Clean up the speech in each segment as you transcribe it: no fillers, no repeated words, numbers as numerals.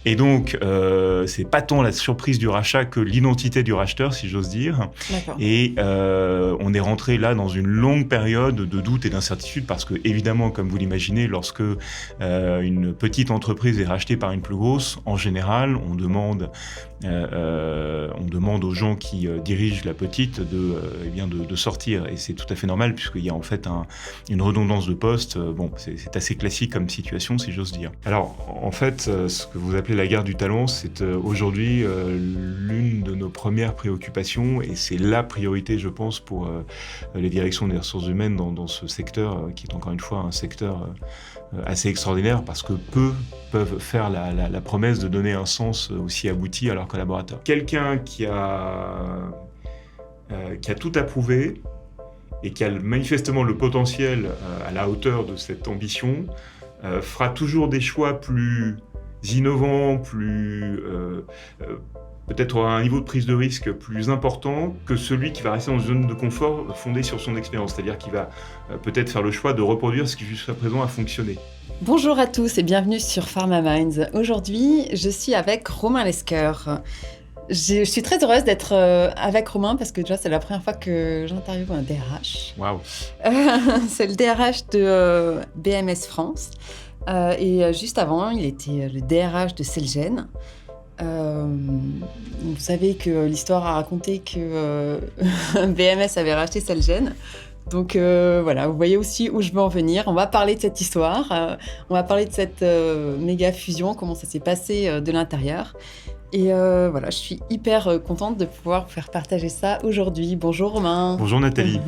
Et donc, c'est pas tant la surprise du rachat que l'identité du racheteur, si j'ose dire. D'accord. Et on est rentré là dans une longue période de doute et d'incertitude parce que, évidemment, comme vous l'imaginez, lorsque une petite entreprise est rachetée par une plus grosse, en général, on demande aux gens qui dirigent la petite de sortir. Et c'est tout à fait normal puisqu'il y a en fait une redondance de poste. C'est assez classique comme situation, si j'ose dire. Alors, en fait, ce que vous appelez la guerre du talent, c'est aujourd'hui l'une de nos premières préoccupations et c'est la priorité, je pense, pour les directions des ressources humaines dans ce secteur qui est encore une fois un secteur assez extraordinaire parce que peu peuvent faire la promesse de donner un sens aussi abouti à leurs collaborateurs. Quelqu'un qui a tout approuvé et qui a manifestement le potentiel à la hauteur de cette ambition, fera toujours des choix plus innovants, peut-être à un niveau de prise de risque plus important que celui qui va rester dans une zone de confort fondée sur son expérience. C'est-à-dire qu'il va peut-être faire le choix de reproduire ce qui jusqu'à présent a fonctionné. Bonjour à tous et bienvenue sur Pharma Minds. Aujourd'hui, je suis avec Romain Lesquer. Je suis très heureuse d'être avec Romain parce que déjà, c'est la première fois que j'interviewe un DRH. Waouh. C'est le DRH de BMS France. Et juste avant, il était le DRH de Celgene. Vous savez que l'histoire a raconté que BMS avait racheté Celgene. Donc voilà, vous voyez aussi où je veux en venir. On va parler de cette histoire, on va parler de cette méga fusion, comment ça s'est passé de l'intérieur. Et voilà, je suis hyper contente de pouvoir vous faire partager ça aujourd'hui. Bonjour Romain. Bonjour Nathalie.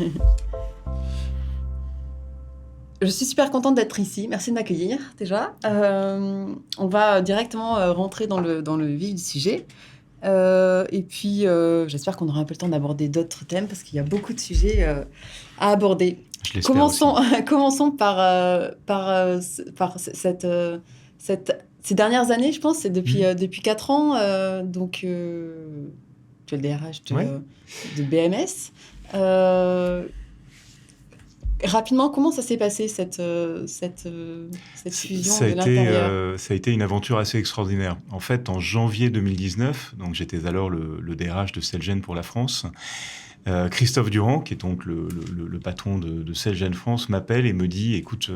Je suis super contente d'être ici. Merci de m'accueillir déjà. On va directement rentrer dans le vif du sujet. Et puis, j'espère qu'on aura un peu le temps d'aborder d'autres thèmes parce qu'il y a beaucoup de sujets à aborder. Je l'espère aussi. Commençons par ces dernières années, je pense. C'est depuis 4 ans. Donc, tu es le DRH de BMS. Rapidement, comment ça s'est passé, cette fusion de l'intérieur ? Ça a été une aventure assez extraordinaire. En fait, en janvier 2019, donc j'étais alors le DRH de Celgene pour la France, Christophe Durand, qui est donc le patron de Celgene France, m'appelle et me dit « Écoute,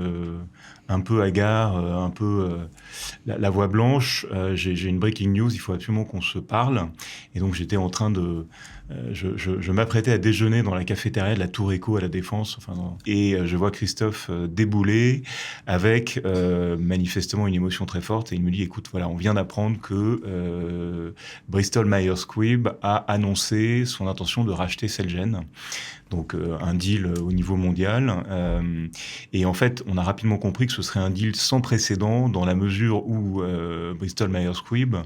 un peu hagard, un peu la voix blanche, j'ai une breaking news, il faut absolument qu'on se parle. » Et donc j'étais en train de... Je m'apprêtais à déjeuner dans la cafétéria de la Tour Écho à la Défense, et je vois Christophe débouler avec manifestement une émotion très forte, et il me dit « Écoute, voilà, on vient d'apprendre que Bristol Myers Squibb a annoncé son intention de racheter Celgene. » Donc un deal au niveau mondial. Et en fait, on a rapidement compris que ce serait un deal sans précédent dans la mesure où Bristol Myers Squibb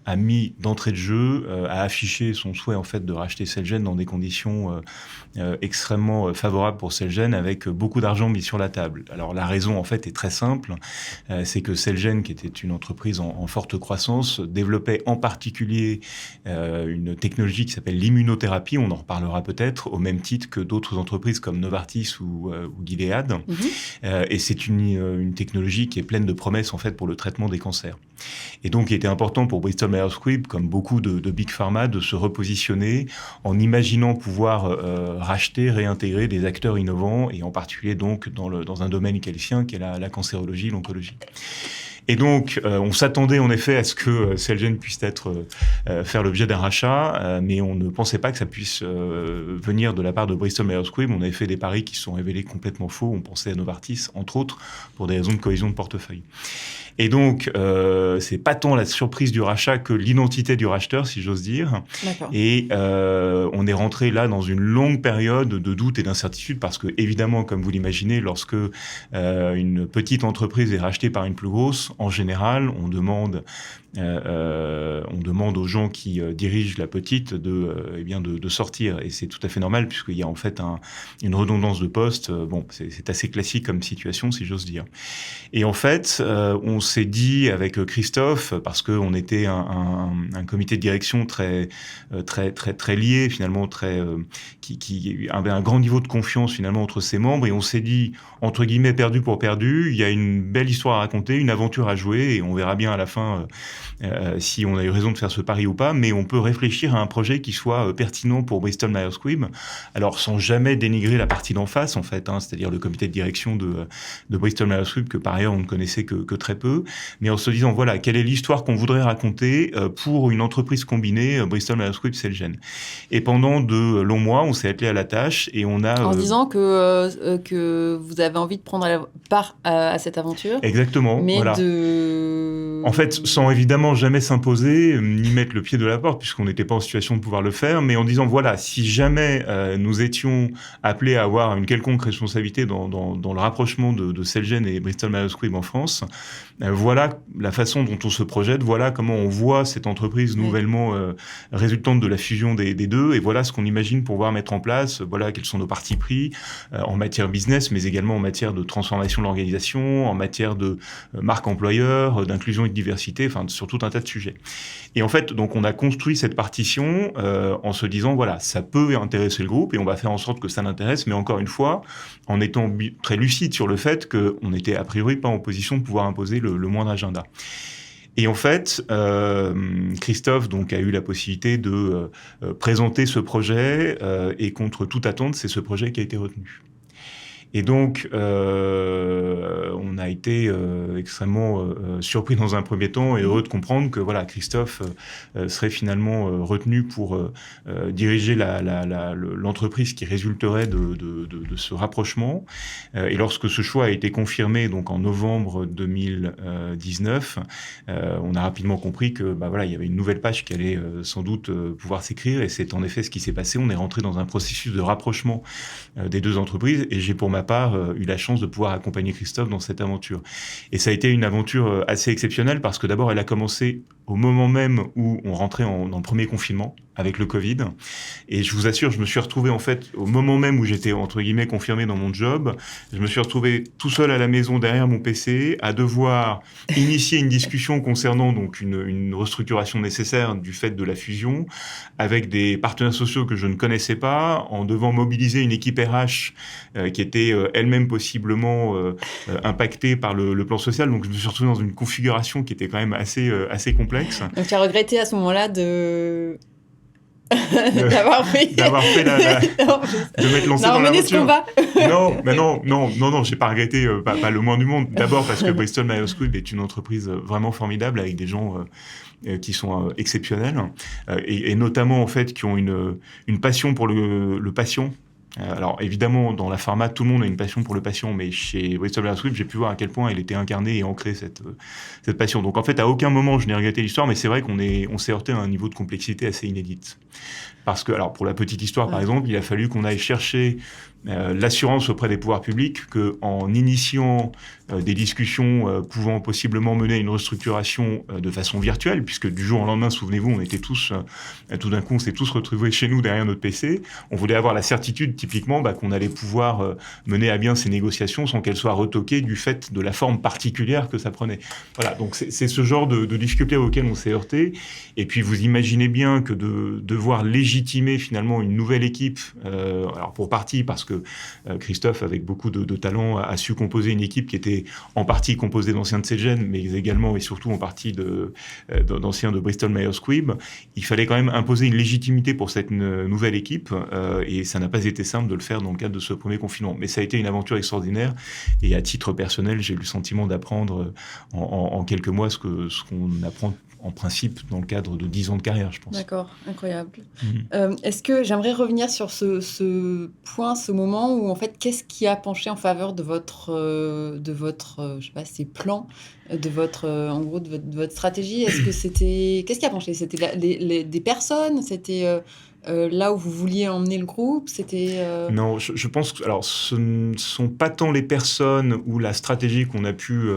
a mis d'entrée de jeu, a affiché son souhait en fait de racheter Celgene dans des conditions extrêmement favorables pour Celgene, avec beaucoup d'argent mis sur la table. Alors la raison en fait est très simple, c'est que Celgene, qui était une entreprise en forte croissance, développait en particulier une technologie qui s'appelle l'immunothérapie. On en reparlera peut-être, au même titre que d'autres entreprises comme Novartis ou Gilead. Et c'est une technologie qui est pleine de promesses en fait pour le traitement des cancers. Et donc, il était important pour Bristol Myers Squibb, comme beaucoup de big pharma, de se repositionner en imaginant pouvoir racheter, réintégrer des acteurs innovants, et en particulier donc dans un domaine qui est le sien, qui est la cancérologie, l'oncologie. Et donc, on s'attendait en effet à ce que Celgene puisse faire l'objet d'un rachat, mais on ne pensait pas que ça puisse venir de la part de Bristol Myers Squibb. On avait fait des paris qui se sont révélés complètement faux. On pensait à Novartis, entre autres, pour des raisons de cohésion de portefeuille. Et donc, c'est pas tant la surprise du rachat que l'identité du racheteur, si j'ose dire. D'accord. Et on est rentré là dans une longue période de doute et d'incertitude parce que, évidemment, comme vous l'imaginez, lorsque une petite entreprise est rachetée par une plus grosse, en général, on demande aux gens qui dirigent la petite de sortir. Et c'est tout à fait normal puisqu'il y a en fait une redondance de poste. C'est assez classique comme situation, si j'ose dire. Et en fait, on s'est dit avec Christophe, parce qu'on était un comité de direction très lié, finalement, qui avait un grand niveau de confiance finalement entre ses membres, et on s'est dit, entre guillemets, perdu pour perdu, il y a une belle histoire à raconter, une aventure à jouer, et on verra bien à la fin si on a eu raison de faire ce pari ou pas, mais on peut réfléchir à un projet qui soit pertinent pour Bristol Myers Squibb, alors sans jamais dénigrer la partie d'en face, en fait, c'est-à-dire le comité de direction de Bristol Myers Squibb, que par ailleurs on ne connaissait que très peu, mais en se disant, voilà, quelle est l'histoire qu'on voudrait raconter pour une entreprise combinée Bristol Myers Squibb Celgene. Et pendant de longs mois, on s'est attelé à la tâche et on a... En disant que vous avez envie de prendre part à cette aventure. Exactement, mais voilà. En fait, sans évidemment jamais s'imposer, ni mettre le pied de la porte, puisqu'on n'était pas en situation de pouvoir le faire, mais en disant, voilà, si jamais nous étions appelés à avoir une quelconque responsabilité dans le rapprochement de Celgene et Bristol Myers Squibb en France, voilà la façon dont on se projette, voilà comment on voit cette entreprise nouvellement résultante de la fusion des deux, et voilà ce qu'on imagine pouvoir mettre en place, voilà quels sont nos partis pris en matière business, mais également en matière de transformation de l'organisation, en matière de marque employeur, d'inclusion et de diversité, enfin sur tout un tas de sujets. Et en fait, donc on a construit cette partition en se disant, voilà, ça peut intéresser le groupe et on va faire en sorte que ça l'intéresse, mais encore une fois, en étant très lucide sur le fait qu'on n'était a priori pas en position de pouvoir imposer le moindre agenda. Et en fait, Christophe donc a eu la possibilité de présenter ce projet et contre toute attente, c'est ce projet qui a été retenu. Et donc, on a été extrêmement surpris dans un premier temps et heureux de comprendre que voilà, Christophe serait finalement retenu pour diriger l'entreprise qui résulterait de ce rapprochement. Et lorsque ce choix a été confirmé, donc en novembre 2019, on a rapidement compris que voilà, il y avait une nouvelle page qui allait sans doute pouvoir s'écrire. Et c'est en effet ce qui s'est passé. On est rentré dans un processus de rapprochement des deux entreprises. Et j'ai pour ma part eu la chance de pouvoir accompagner Christophe dans cette aventure. Et ça a été une aventure assez exceptionnelle parce que d'abord elle a commencé au moment même où on rentrait dans le premier confinement avec le Covid. Et je vous assure, je me suis retrouvé en fait au moment même où j'étais entre guillemets confirmé dans mon job, je me suis retrouvé tout seul à la maison derrière mon PC à devoir initier une discussion concernant donc une restructuration nécessaire du fait de la fusion avec des partenaires sociaux que je ne connaissais pas, en devant mobiliser une équipe RH qui était elle-même possiblement impactée par le plan social. Donc je me suis retrouvé dans une configuration qui était quand même assez complexe. Donc tu as regretté à ce moment-là d'avoir fait de m'être lancé dans l'aventure. Non, j'ai pas regretté pas le moins du monde. D'abord parce que Bristol Myers Squibb est une entreprise vraiment formidable avec des gens qui sont exceptionnels et notamment en fait qui ont une passion pour le patient. Alors évidemment, dans la pharma, tout le monde a une passion pour le patient, mais chez Bristol Myers Squibb, j'ai pu voir à quel point elle était incarnée et ancrée cette passion. Donc en fait, à aucun moment je n'ai regretté l'histoire, mais c'est vrai on s'est heurté à un niveau de complexité assez inédite. Parce que, alors pour la petite histoire par exemple, il a fallu qu'on aille chercher l'assurance auprès des pouvoirs publics qu'en initiant des discussions pouvant possiblement mener à une restructuration de façon virtuelle, puisque du jour au lendemain, souvenez-vous, on était tous, tout d'un coup, on s'est tous retrouvés chez nous derrière notre PC. On voulait avoir la certitude, typiquement, qu'on allait pouvoir mener à bien ces négociations sans qu'elles soient retoquées du fait de la forme particulière que ça prenait. Voilà, donc c'est ce genre de difficulté auquel on s'est heurté. Et puis vous imaginez bien que de devoir légitimer finalement une nouvelle équipe, alors pour partie parce que Christophe, avec beaucoup de talent, a su composer une équipe qui était en partie composée d'anciens de Celgene, mais également et surtout en partie d'anciens de Bristol Myers Squibb. Il fallait quand même imposer une légitimité pour cette nouvelle équipe, et ça n'a pas été simple de le faire dans le cadre de ce premier confinement. Mais ça a été une aventure extraordinaire, et à titre personnel, j'ai eu le sentiment d'apprendre en quelques mois ce qu'on apprend en principe dans le cadre de 10 ans de carrière, je pense. D'accord, incroyable. Est-ce que j'aimerais revenir sur ce point, ce moment où en fait, qu'est-ce qui a penché en faveur de votre je sais pas, ces plans, en gros, de votre stratégie? Est-ce que qu'est-ce qui a penché? C'était des personnes? C'était là où vous vouliez emmener le groupe? C'était Non, je pense que alors ce ne sont pas tant les personnes ou la stratégie qu'on a pu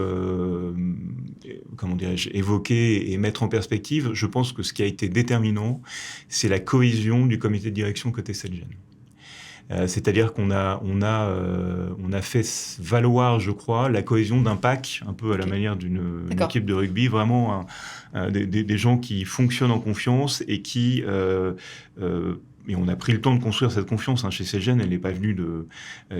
comment dirais-je, évoquer et mettre en perspective. Je pense que ce qui a été déterminant, c'est la cohésion du comité de direction côté Celgene. C'est-à-dire qu'on a fait valoir, je crois, la cohésion d'un pack, un peu à la manière d'une équipe de rugby, vraiment des gens qui fonctionnent en confiance et qui... et on a pris le temps de construire cette confiance chez Celgene, elle n'est pas venue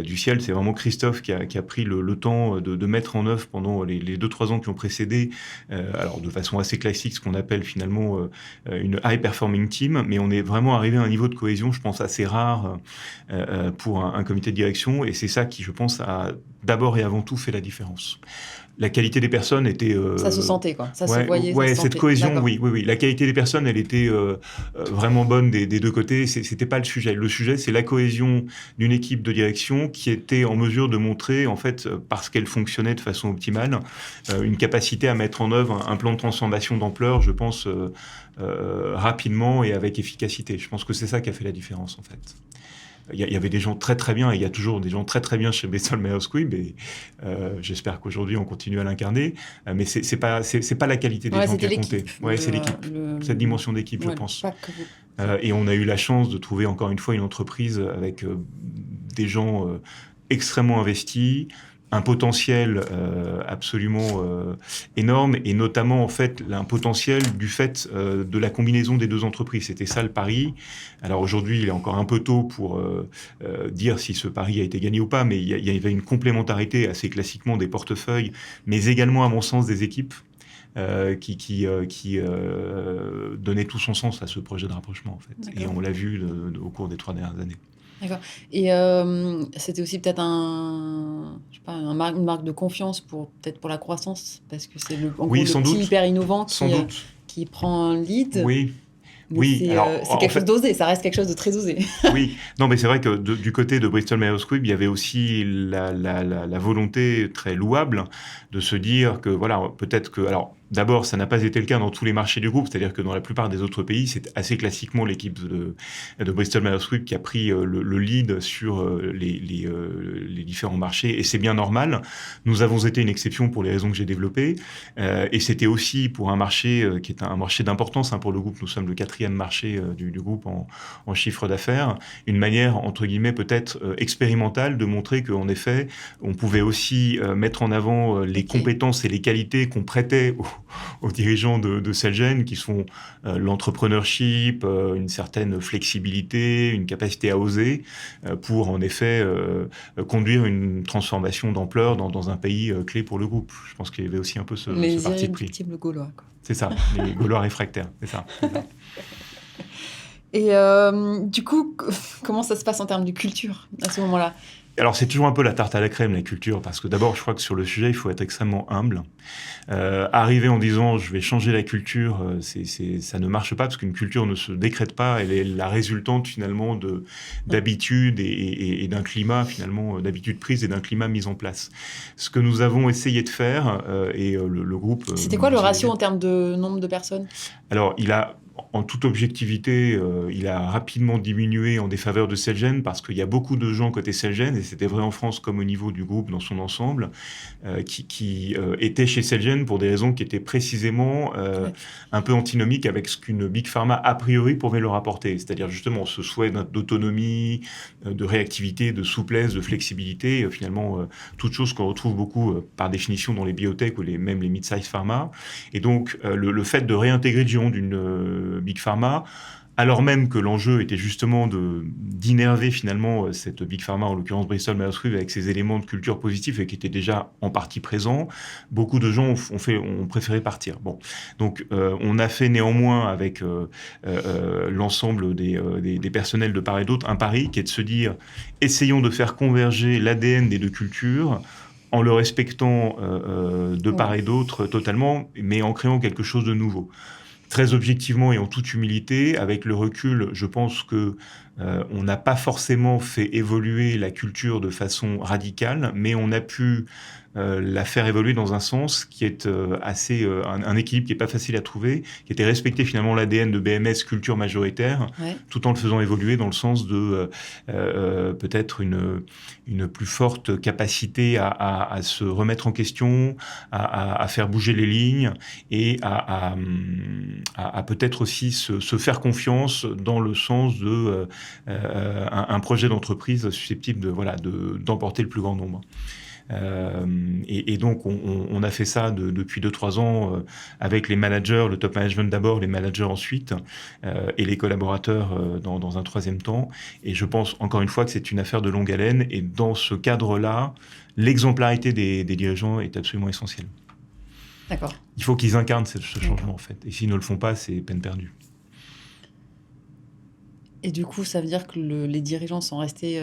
du ciel, c'est vraiment Christophe qui a pris le temps de mettre en œuvre pendant les 2-3 ans qui ont précédé, alors de façon assez classique, ce qu'on appelle finalement une high performing team, mais on est vraiment arrivé à un niveau de cohésion, je pense, assez rare pour un comité de direction, et c'est ça qui, je pense, a d'abord et avant tout fait la différence. La qualité des personnes était... ça se sentait, quoi. Ça se voyait, ouais, ça se cette sentait. cohésion, oui. La qualité des personnes, elle était vraiment bonne des deux côtés. C'était pas le sujet. Le sujet, c'est la cohésion d'une équipe de direction qui était en mesure de montrer, en fait, parce qu'elle fonctionnait de façon optimale, une capacité à mettre en œuvre un plan de transformation d'ampleur, je pense, rapidement et avec efficacité. Je pense que c'est ça qui a fait la différence, en fait. Il y avait des gens très très bien, et il y a toujours des gens très très bien chez Bristol Myers Squibb, et j'espère qu'aujourd'hui on continue à l'incarner, mais c'est pas la qualité des gens qui a compté. C'est l'équipe, cette dimension d'équipe, je pense. Et on a eu la chance de trouver encore une fois une entreprise avec des gens extrêmement investis, un potentiel absolument énorme, et notamment en fait un potentiel du fait de la combinaison des deux entreprises. C'était ça le pari. Alors aujourd'hui, il est encore un peu tôt pour dire si ce pari a été gagné ou pas, mais il y avait une complémentarité assez classiquement des portefeuilles, mais également à mon sens des équipes qui donnait tout son sens à ce projet de rapprochement, en fait. D'accord. Et on l'a vu au cours des 3 dernières années. D'accord. Et c'était aussi peut-être une marque de confiance pour la croissance, parce que c'est le petit hyper innovant qui prend un lead. Oui. Mais oui, c'est quelque chose d'osé, ça reste quelque chose de très osé. Oui, non, mais c'est vrai que du côté de Bristol Myers Squibb, il y avait aussi la volonté très louable de se dire que, voilà, peut-être que... Alors, d'abord, ça n'a pas été le cas dans tous les marchés du groupe, c'est-à-dire que dans la plupart des autres pays, c'est assez classiquement l'équipe de Bristol Myers Squibb qui a pris le lead sur les différents marchés, et c'est bien normal. Nous avons été une exception pour les raisons que j'ai développées, et c'était aussi pour un marché qui est un marché d'importance pour le groupe. Nous sommes le 4e marché du groupe en chiffre d'affaires, une manière, entre guillemets, peut-être expérimentale de montrer qu'en effet, on pouvait aussi mettre en avant les compétences et les qualités qu'on prêtait aux dirigeants de Celgene, qui sont l'entrepreneurship, une certaine flexibilité, une capacité à oser, pour en effet conduire une transformation d'ampleur dans un pays clé pour le groupe. Je pense qu'il y avait aussi un peu ce parti de pris. Les irréductibles Gaulois, quoi. C'est ça, les Gaulois réfractaires, c'est ça. Et du coup, comment ça se passe en termes de culture à ce moment-là ? Alors, c'est toujours un peu la tarte à la crème, la culture, parce que d'abord, je crois que sur le sujet, il faut être extrêmement humble. Arriver en disant « je vais changer la culture », ça ne marche pas, parce qu'une culture ne se décrète pas, elle est la résultante finalement d'habitudes et d'un climat, finalement, d'habitudes prises et d'un climat mis en place. Ce que nous avons essayé de faire, et le groupe... C'était quoi le ratio en termes de nombre de personnes ? Alors, en toute objectivité, il a rapidement diminué en défaveur de Celgene, parce qu'il y a beaucoup de gens côté Celgene, et c'était vrai en France comme au niveau du groupe dans son ensemble, qui étaient chez Celgene pour des raisons qui étaient précisément un peu antinomiques avec ce qu'une Big Pharma a priori pouvait leur apporter. C'est-à-dire justement ce souhait d'autonomie, de réactivité, de souplesse, de flexibilité, finalement toutes choses qu'on retrouve beaucoup par définition dans les biotech ou même les mid-size pharma. Et donc le fait de réintégrer le giron d'une Big Pharma, alors même que l'enjeu était justement d'innerver finalement cette Big Pharma, en l'occurrence Bristol Myers Squibb, avec ses éléments de culture positifs et qui étaient déjà en partie présents, beaucoup de gens ont préféré partir. Bon, donc on a fait néanmoins avec l'ensemble des personnels de part et d'autre un pari qui est de se dire, essayons de faire converger l'ADN des deux cultures, en le respectant de part et d'autre totalement, mais en créant quelque chose de nouveau. Très objectivement et en toute humilité, avec le recul, je pense que on n'a pas forcément fait évoluer la culture de façon radicale, mais on a pu la faire évoluer dans un sens qui est assez un équilibre qui est pas facile à trouver, qui était respecter finalement l'ADN de BMS culture majoritaire, tout en le faisant évoluer dans le sens de peut-être une plus forte capacité à se remettre en question, à faire bouger les lignes et à peut-être aussi se faire confiance dans le sens de un projet d'entreprise susceptible d'emporter le plus grand nombre. Et donc, on a fait ça depuis 2-3 ans avec les managers, le top management d'abord, les managers ensuite, et les collaborateurs dans un troisième temps. Et je pense, encore une fois, que c'est une affaire de longue haleine. Et dans ce cadre-là, l'exemplarité des dirigeants est absolument essentielle. D'accord. Il faut qu'ils incarnent ce changement, en fait. Et s'ils ne le font pas, c'est peine perdue. Et du coup, ça veut dire que les dirigeants sont restés...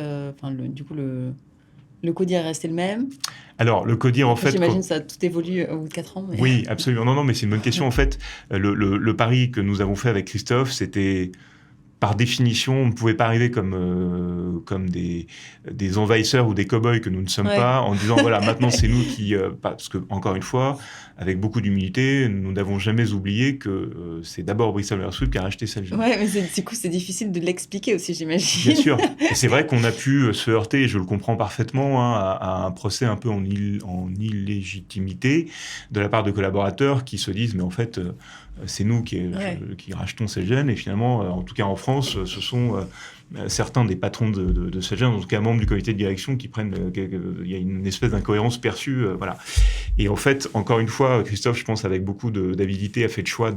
Le CODIR est resté le même. Alors, le CODIR, en fait... J'imagine que ça a tout évolué au bout de 4 ans. Mais... Oui, absolument. Non, mais c'est une bonne question. En fait, le pari que nous avons fait avec Christophe, c'était... Par définition, on ne pouvait pas arriver comme des envahisseurs ou des cow-boys que nous ne sommes pas, en disant, voilà, maintenant c'est nous qui... parce que, encore une fois, avec beaucoup d'humilité, nous n'avons jamais oublié que c'est d'abord Bristol Myers Squibb qui a racheté Celgene. Ouais, mais du coup, c'est difficile de l'expliquer aussi, j'imagine. Bien sûr. Et c'est vrai qu'on a pu se heurter, et je le comprends parfaitement, à un procès un peu en illégitimité de la part de collaborateurs qui se disent, mais en fait... c'est nous qui rachetons Celgene, et finalement, en tout cas en France, ce sont certains des patrons de Celgene, en tout cas membres du comité de direction, qui prennent... il y a une espèce d'incohérence perçue, voilà. Et en fait, encore une fois, Christophe, je pense, avec beaucoup d'avidité, a fait le choix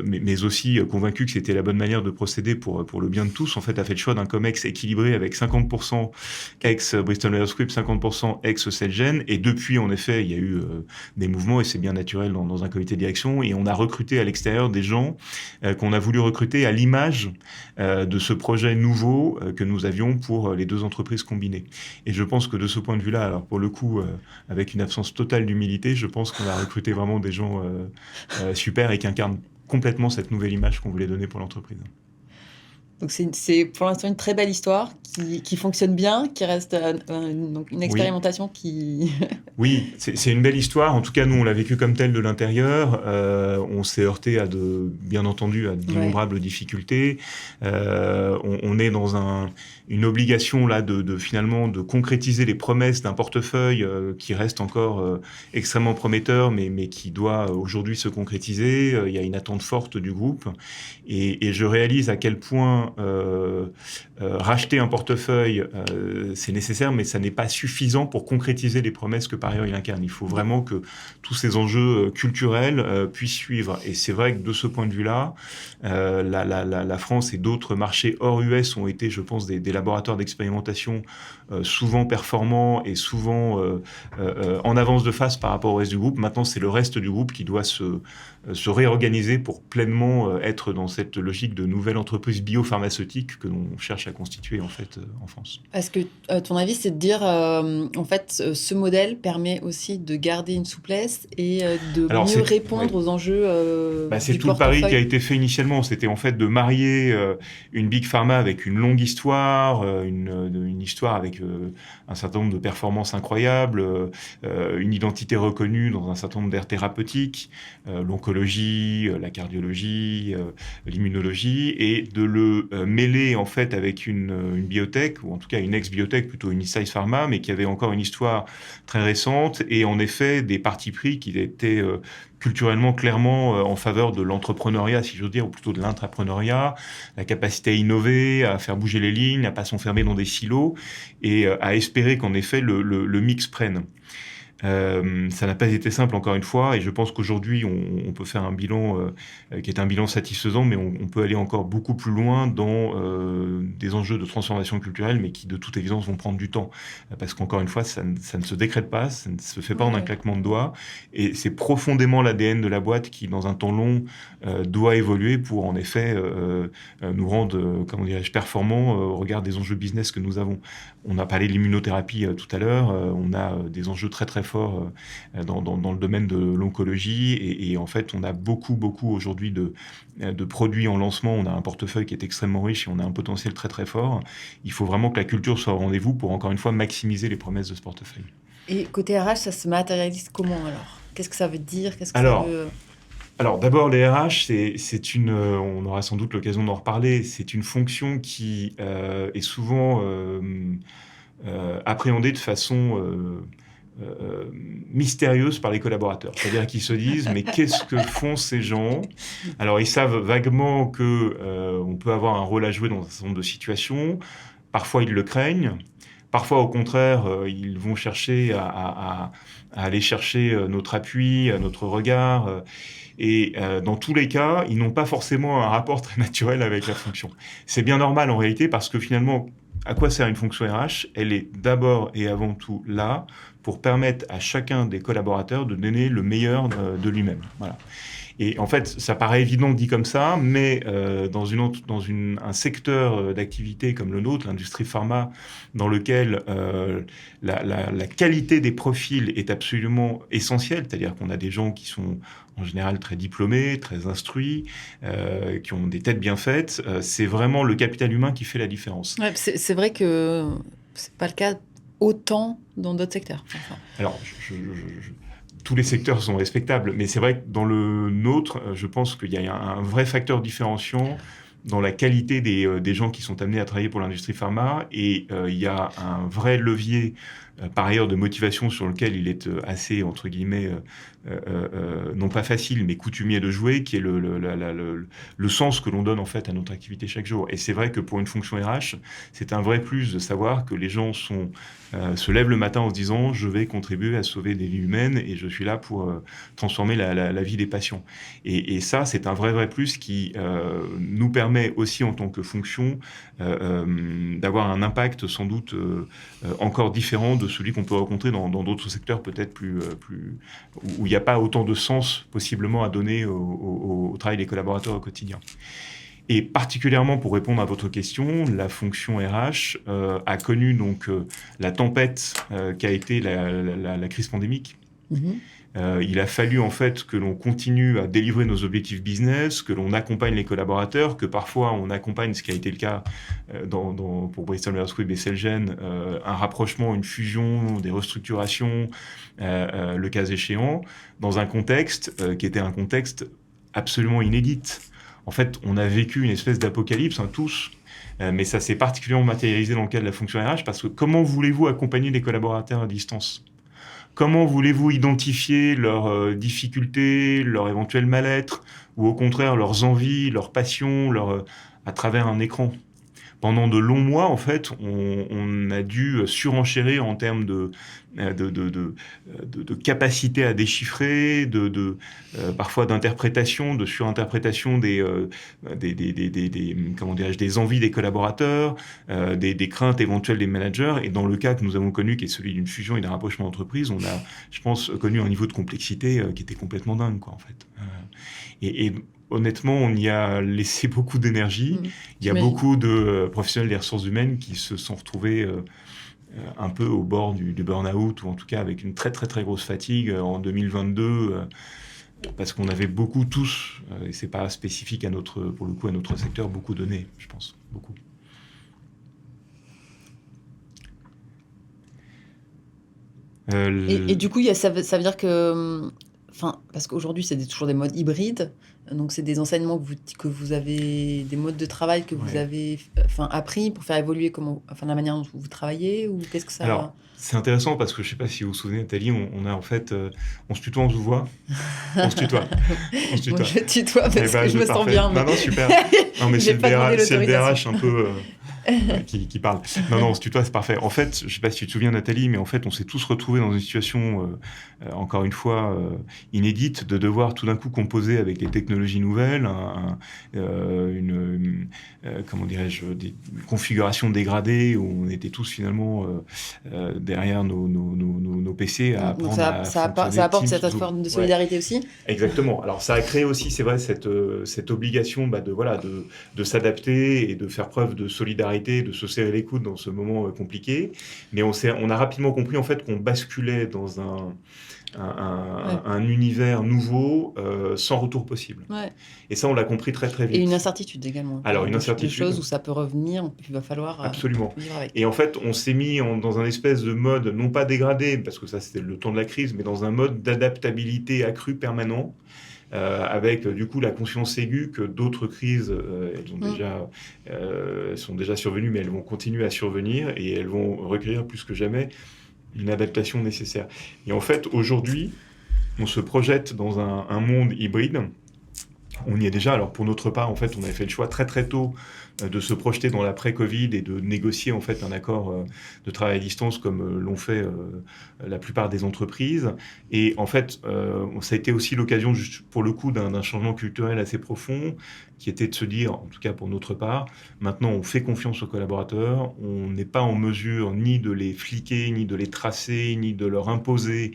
mais aussi convaincu que c'était la bonne manière de procéder pour le bien de tous, en fait, a fait le choix d'un COMEX équilibré avec 50% ex-Bristol Myers Squibb, 50% ex-Celgene, et depuis, en effet, il y a eu des mouvements, et c'est bien naturel dans un comité de direction, et on a recruté à l'extérieur des gens qu'on a voulu recruter à l'image de ce projet nouveau que nous avions pour les deux entreprises combinées. Et je pense que de ce point de vue-là, alors pour le coup, avec une absence totale d'humilité, je pense qu'on a recruté vraiment des gens super et qui incarnent complètement cette nouvelle image qu'on voulait donner pour l'entreprise. Donc c'est pour l'instant une très belle histoire qui fonctionne bien, qui reste donc une expérimentation qui... Oui, c'est une belle histoire. En tout cas, nous, on l'a vécu comme tel de l'intérieur. On s'est heurté bien entendu, à d'innombrables difficultés. On est dans une obligation là finalement de concrétiser les promesses d'un portefeuille qui reste encore extrêmement prometteur, mais qui doit aujourd'hui se concrétiser. Il y a une attente forte du groupe. Et je réalise à quel point racheter un portefeuille, c'est nécessaire, mais ça n'est pas suffisant pour concrétiser les promesses que par ailleurs il incarne. Il faut vraiment que tous ces enjeux culturels puissent suivre. Et c'est vrai que de ce point de vue-là, la France et d'autres marchés hors US ont été, je pense, des laboratoires d'expérimentation souvent performants et souvent en avance de face par rapport au reste du groupe. Maintenant, c'est le reste du groupe qui doit se réorganiser pour pleinement être dans cette logique de nouvelle entreprise biopharmaceutique que l'on cherche à constituer en fait en France. Est-ce que ton avis, c'est de dire en fait ce modèle permet aussi de garder une souplesse et de mieux répondre aux enjeux c'est du tout le pari qui a été fait initialement. C'était en fait de marier une big pharma avec une longue histoire, une histoire avec un certain nombre de performances incroyables, une identité reconnue dans un certain nombre d'aires thérapeutiques, l'oncologie, la cardiologie, l'immunologie, et de le mêler en fait avec une biotech, ou en tout cas une ex-biotech, plutôt une size pharma, mais qui avait encore une histoire très récente, et en effet des partis pris qui étaient culturellement clairement en faveur de l'entrepreneuriat, si j'ose dire, ou plutôt de l'intrapreneuriat, la capacité à innover, à faire bouger les lignes, à pas s'enfermer dans des silos, et à espérer qu'en effet le mix prenne. Ça n'a pas été simple, encore une fois, et je pense qu'aujourd'hui, on peut faire un bilan qui est un bilan satisfaisant, mais on peut aller encore beaucoup plus loin dans des enjeux de transformation culturelle, mais qui, de toute évidence, vont prendre du temps. Parce qu'encore une fois, ça ne se décrète pas, ça ne se fait pas en un claquement de doigts, et c'est profondément l'ADN de la boîte qui, dans un temps long, doit évoluer pour, en effet, nous rendre, performants au regard des enjeux business que nous avons. On a parlé de l'immunothérapie tout à l'heure, on a des enjeux très très forts dans le domaine de l'oncologie, et en fait on a beaucoup aujourd'hui de produits en lancement. On a un portefeuille qui est extrêmement riche et on a un potentiel très très fort. Il faut vraiment que la culture soit au rendez-vous pour encore une fois maximiser les promesses de ce portefeuille. Et côté RH, ça se matérialise comment alors ? Qu'est-ce que ça veut dire ? Alors d'abord, les RH, c'est une, on aura sans doute l'occasion d'en reparler, c'est une fonction qui est souvent appréhendée de façon mystérieuse par les collaborateurs. C'est-à-dire qu'ils se disent, mais qu'est-ce que font ces gens? Alors, ils savent vaguement qu'on peut avoir un rôle à jouer dans un certain nombre de situations. Parfois, ils le craignent. Parfois, au contraire, ils vont chercher à aller chercher notre appui, notre regard. Et dans tous les cas, ils n'ont pas forcément un rapport très naturel avec la fonction. C'est bien normal en réalité parce que finalement, à quoi sert une fonction RH? Elle est d'abord et avant tout là pour permettre à chacun des collaborateurs de donner le meilleur de lui-même. Voilà. Et en fait, ça paraît évident dit comme ça, mais dans un secteur d'activité comme le nôtre, l'industrie pharma, dans lequel la qualité des profils est absolument essentielle, c'est-à-dire qu'on a des gens qui sont en général très diplômés, très instruits, qui ont des têtes bien faites, c'est vraiment le capital humain qui fait la différence. Ouais, c'est vrai que c'est pas le cas autant dans d'autres secteurs. Enfin. Alors, tous les secteurs sont respectables, mais c'est vrai que dans le nôtre, je pense qu'il y a un vrai facteur différenciant dans la qualité des gens qui sont amenés à travailler pour l'industrie pharma, et il y a un vrai levier par ailleurs de motivation sur lequel il est assez, entre guillemets, non pas facile, mais coutumier de jouer, qui est le sens que l'on donne en fait à notre activité chaque jour. Et c'est vrai que pour une fonction RH, c'est un vrai plus de savoir que les gens se lèvent le matin en se disant « je vais contribuer à sauver des vies humaines et je suis là pour transformer la vie des patients ». Et ça, c'est un vrai plus qui nous permet aussi en tant que fonction d'avoir un impact sans doute encore différent de celui qu'on peut rencontrer dans d'autres secteurs peut-être plus où il n'y a pas autant de sens possiblement à donner au travail des collaborateurs au quotidien. Et particulièrement pour répondre à votre question, la fonction RH a connu donc la tempête qu'a été la crise pandémique. Il a fallu en fait que l'on continue à délivrer nos objectifs business, que l'on accompagne les collaborateurs, que parfois on accompagne, ce qui a été le cas pour Bristol Myers Squibb et Celgene, un rapprochement, une fusion, des restructurations, le cas échéant, dans un contexte qui était un contexte absolument inédit. En fait, on a vécu une espèce d'apocalypse, tous, mais ça s'est particulièrement matérialisé dans le cas de la fonction RH, parce que comment voulez-vous accompagner des collaborateurs à distance ? Comment voulez-vous identifier leurs difficultés, leur éventuel mal-être, ou au contraire leurs envies, leurs passions, à travers un écran ? Pendant de longs mois, en fait, on a dû surenchérir en termes de capacité à déchiffrer, parfois d'interprétation, de surinterprétation des envies des collaborateurs, des craintes éventuelles des managers. Et dans le cas que nous avons connu, qui est celui d'une fusion et d'un rapprochement d'entreprise, on a, je pense, connu un niveau de complexité qui était complètement dingue, quoi, en fait. Et honnêtement, on y a laissé beaucoup d'énergie. Il y a beaucoup de professionnels des ressources humaines qui se sont retrouvés un peu au bord du burn-out, ou en tout cas avec une très grosse fatigue en 2022, parce qu'on avait beaucoup tous, et c'est pas spécifique pour le coup à notre secteur, beaucoup donné, je pense, beaucoup. Et du coup, ça veut dire que... parce qu'aujourd'hui, c'est toujours des modes hybrides. Donc, c'est des enseignements que vous avez, des modes de travail que vous avez appris pour faire évoluer la manière dont vous travaillez, ou qu'est-ce que ça... Alors, c'est intéressant parce que je ne sais pas si vous vous souvenez, Nathalie, on a en fait... on se tutoie, on se voit. On se tutoie. Moi, je tutoie parce que je me sens bien. Mais... Non, super. Non, mais c'est le DRH un peu... qui parle. Non, on se tutoie, c'est parfait. En fait, je ne sais pas si tu te souviens, Nathalie, mais en fait, on s'est tous retrouvés dans une situation, encore une fois, inédite, de devoir tout d'un coup composer avec les technologies nouvelles, une configuration dégradée où on était tous finalement derrière nos PC à apprendre ça apporte cette forme de solidarité aussi. Exactement. Alors, ça a créé aussi, c'est vrai, cette obligation de s'adapter et de faire preuve de solidarité, de se serrer les coudes dans ce moment compliqué. Mais on a rapidement compris en fait qu'on basculait dans un univers nouveau sans retour possible. Ouais. Et ça, on l'a compris très vite. Et une incertitude également. Alors, une incertitude. Des choses où ça peut revenir, il va falloir absolument vivre avec. Et en fait, on s'est mis dans un espèce de mode, non pas dégradé, parce que ça, c'était le temps de la crise, mais dans un mode d'adaptabilité accrue permanent. Avec du coup la conscience aiguë que d'autres crises sont déjà survenues, mais elles vont continuer à survenir et elles vont requérir plus que jamais une adaptation nécessaire. Et en fait, aujourd'hui, on se projette dans un monde hybride. On y est déjà. Alors pour notre part, en fait, on avait fait le choix très très tôt de se projeter dans l'après-Covid et de négocier en fait un accord de travail à distance comme l'ont fait la plupart des entreprises. Et en fait, ça a été aussi l'occasion, juste pour le coup, d'un changement culturel assez profond, qui était de se dire, en tout cas pour notre part, maintenant on fait confiance aux collaborateurs, on n'est pas en mesure ni de les fliquer, ni de les tracer, ni de leur imposer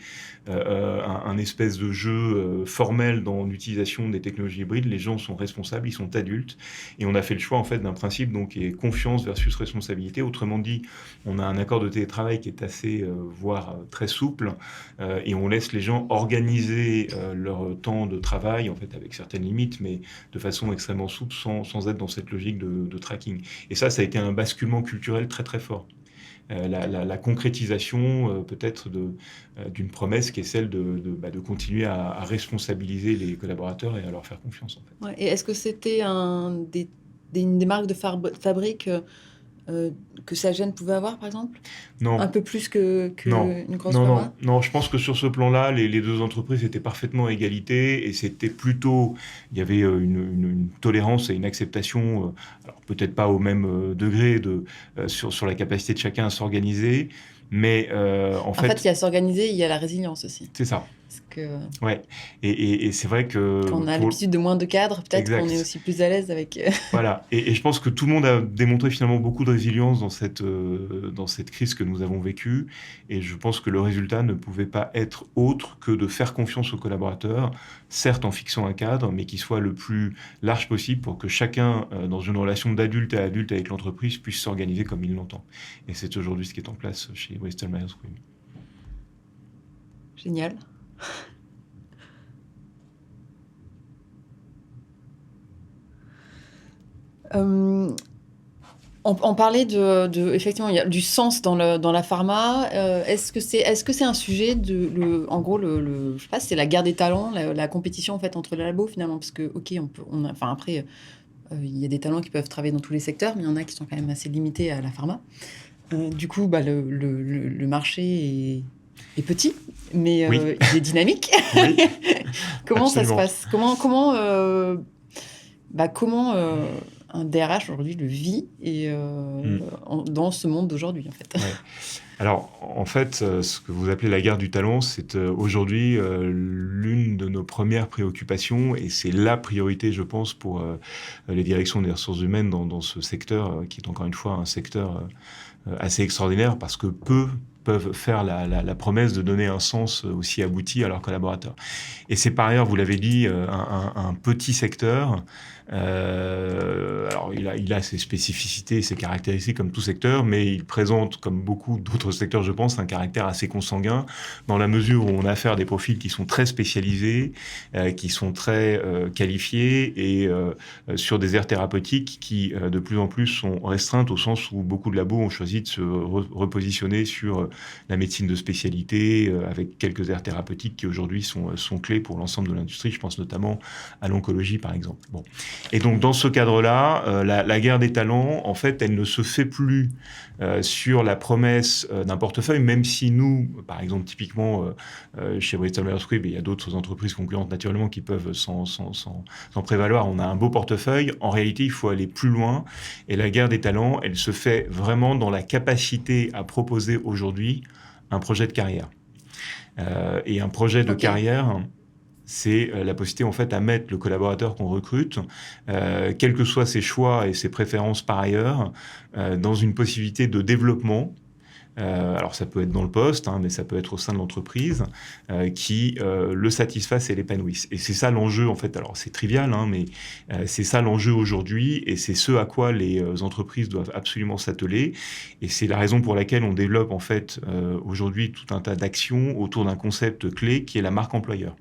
un espèce de jeu formel dans l'utilisation des technologies hybrides. Les gens sont responsables, ils sont adultes, et on a fait le choix en fait d'un principe donc qui est confiance versus responsabilité. Autrement dit, on a un accord de télétravail qui est assez, voire très souple, et on laisse les gens organiser leur temps de travail, en fait avec certaines limites, mais de façon extrêmement souple, sans être dans cette logique de tracking. Et ça a été un basculement culturel très très fort. La concrétisation peut-être d'une promesse qui est celle de continuer à responsabiliser les collaborateurs et à leur faire confiance. En fait. Ouais, et est-ce que c'était une des marques de fabrique que Celgene pouvait avoir, par exemple? Non. Un peu plus qu'une grosse pharma? Non, je pense que sur ce plan-là, les deux entreprises étaient parfaitement à égalité, et c'était plutôt, il y avait une tolérance et une acceptation, alors peut-être pas au même degré sur la capacité de chacun à s'organiser, mais en fait, il y a s'organiser, il y a la résilience aussi. C'est ça. Parce que Ouais, et c'est vrai que... quand on a l'habitude de moins de cadres, peut-être Exact. qu'on est aussi plus à l'aise avec... Voilà, et je pense que tout le monde a démontré finalement beaucoup de résilience dans cette crise que nous avons vécue, et je pense que le résultat ne pouvait pas être autre que de faire confiance aux collaborateurs, certes en fixant un cadre, mais qui soit le plus large possible pour que chacun, dans une relation d'adulte à adulte avec l'entreprise, puisse s'organiser comme il l'entend. Et c'est aujourd'hui ce qui est en place chez Bristol Myers Squibb. Génial. On parlait effectivement, il y a du sens dans la pharma. Est-ce que c'est un sujet en gros, je sais pas, c'est la guerre des talents, la compétition en fait entre les labos finalement, parce que ok, après, il y a des talents qui peuvent travailler dans tous les secteurs, mais il y en a qui sont quand même assez limités à la pharma. Du coup, le marché est petit, mais Oui. il est dynamique. Oui. Comment Absolument. ça se passe? Comment un DRH aujourd'hui le vit dans ce monde d'aujourd'hui en fait? Ouais. Alors, en fait, ce que vous appelez la guerre du talent, c'est aujourd'hui l'une de nos premières préoccupations, et c'est la priorité, je pense, pour les directions des ressources humaines dans ce secteur, qui est encore une fois un secteur assez extraordinaire, parce que peu peuvent faire la promesse de donner un sens aussi abouti à leurs collaborateurs. Et c'est par ailleurs, vous l'avez dit, un petit secteur. Alors, il a ses spécificités, ses caractéristiques comme tout secteur, mais il présente, comme beaucoup d'autres secteurs, je pense, un caractère assez consanguin, dans la mesure où on a affaire à des profils qui sont très spécialisés, qui sont très qualifiés, et sur des aires thérapeutiques qui, de plus en plus, sont restreintes, au sens où beaucoup de labos ont choisi de se repositionner sur la médecine de spécialité, avec quelques aires thérapeutiques qui aujourd'hui sont clés pour l'ensemble de l'industrie. Je pense notamment à l'oncologie, par exemple. Bon. Et donc, dans ce cadre-là, la guerre des talents, en fait, elle ne se fait plus sur la promesse d'un portefeuille, même si nous, par exemple, typiquement, chez Bristol Myers Squibb, et il y a d'autres entreprises concurrentes, naturellement, qui peuvent s'en prévaloir, on a un beau portefeuille. En réalité, il faut aller plus loin. Et la guerre des talents, elle se fait vraiment dans la capacité à proposer aujourd'hui un projet de carrière. Et un projet de carrière, c'est la possibilité en fait à mettre le collaborateur qu'on recrute, quels que soient ses choix et ses préférences par ailleurs, dans une possibilité de développement. Alors ça peut être dans le poste, mais ça peut être au sein de l'entreprise, qui le satisfasse et l'épanouisse. Et c'est ça l'enjeu en fait. Alors c'est trivial, mais c'est ça l'enjeu aujourd'hui, et c'est ce à quoi les entreprises doivent absolument s'atteler. Et c'est la raison pour laquelle on développe en fait aujourd'hui tout un tas d'actions autour d'un concept clé qui est la marque employeur.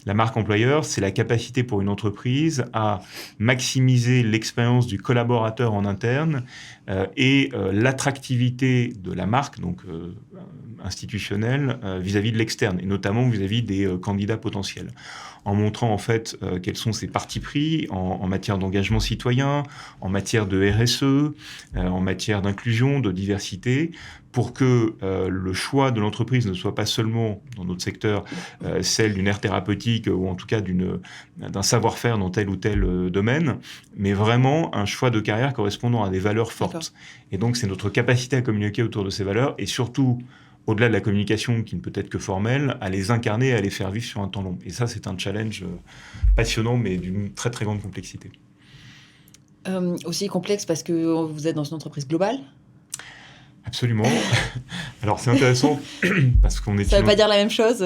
La marque employeur, c'est la capacité pour une entreprise à maximiser l'expérience du collaborateur en interne et l'attractivité de la marque, donc institutionnelle, vis-à-vis de l'externe, et notamment vis-à-vis des candidats potentiels. en montrant en fait quels sont ses partis pris en matière d'engagement citoyen, en matière de RSE, en matière d'inclusion, de diversité, pour que le choix de l'entreprise ne soit pas seulement, dans notre secteur, celle d'une aire thérapeutique ou en tout cas d'un savoir-faire dans tel ou tel domaine, mais vraiment un choix de carrière correspondant à des valeurs fortes. D'accord. Et donc, c'est notre capacité à communiquer autour de ces valeurs et surtout, au-delà de la communication qui ne peut être que formelle, à les incarner et à les faire vivre sur un temps long. Et ça, c'est un challenge passionnant, mais d'une très très grande complexité. Aussi complexe parce que vous êtes dans une entreprise globale. Absolument. Alors, c'est intéressant parce qu'on est... Ça ne veut pas dire la même chose.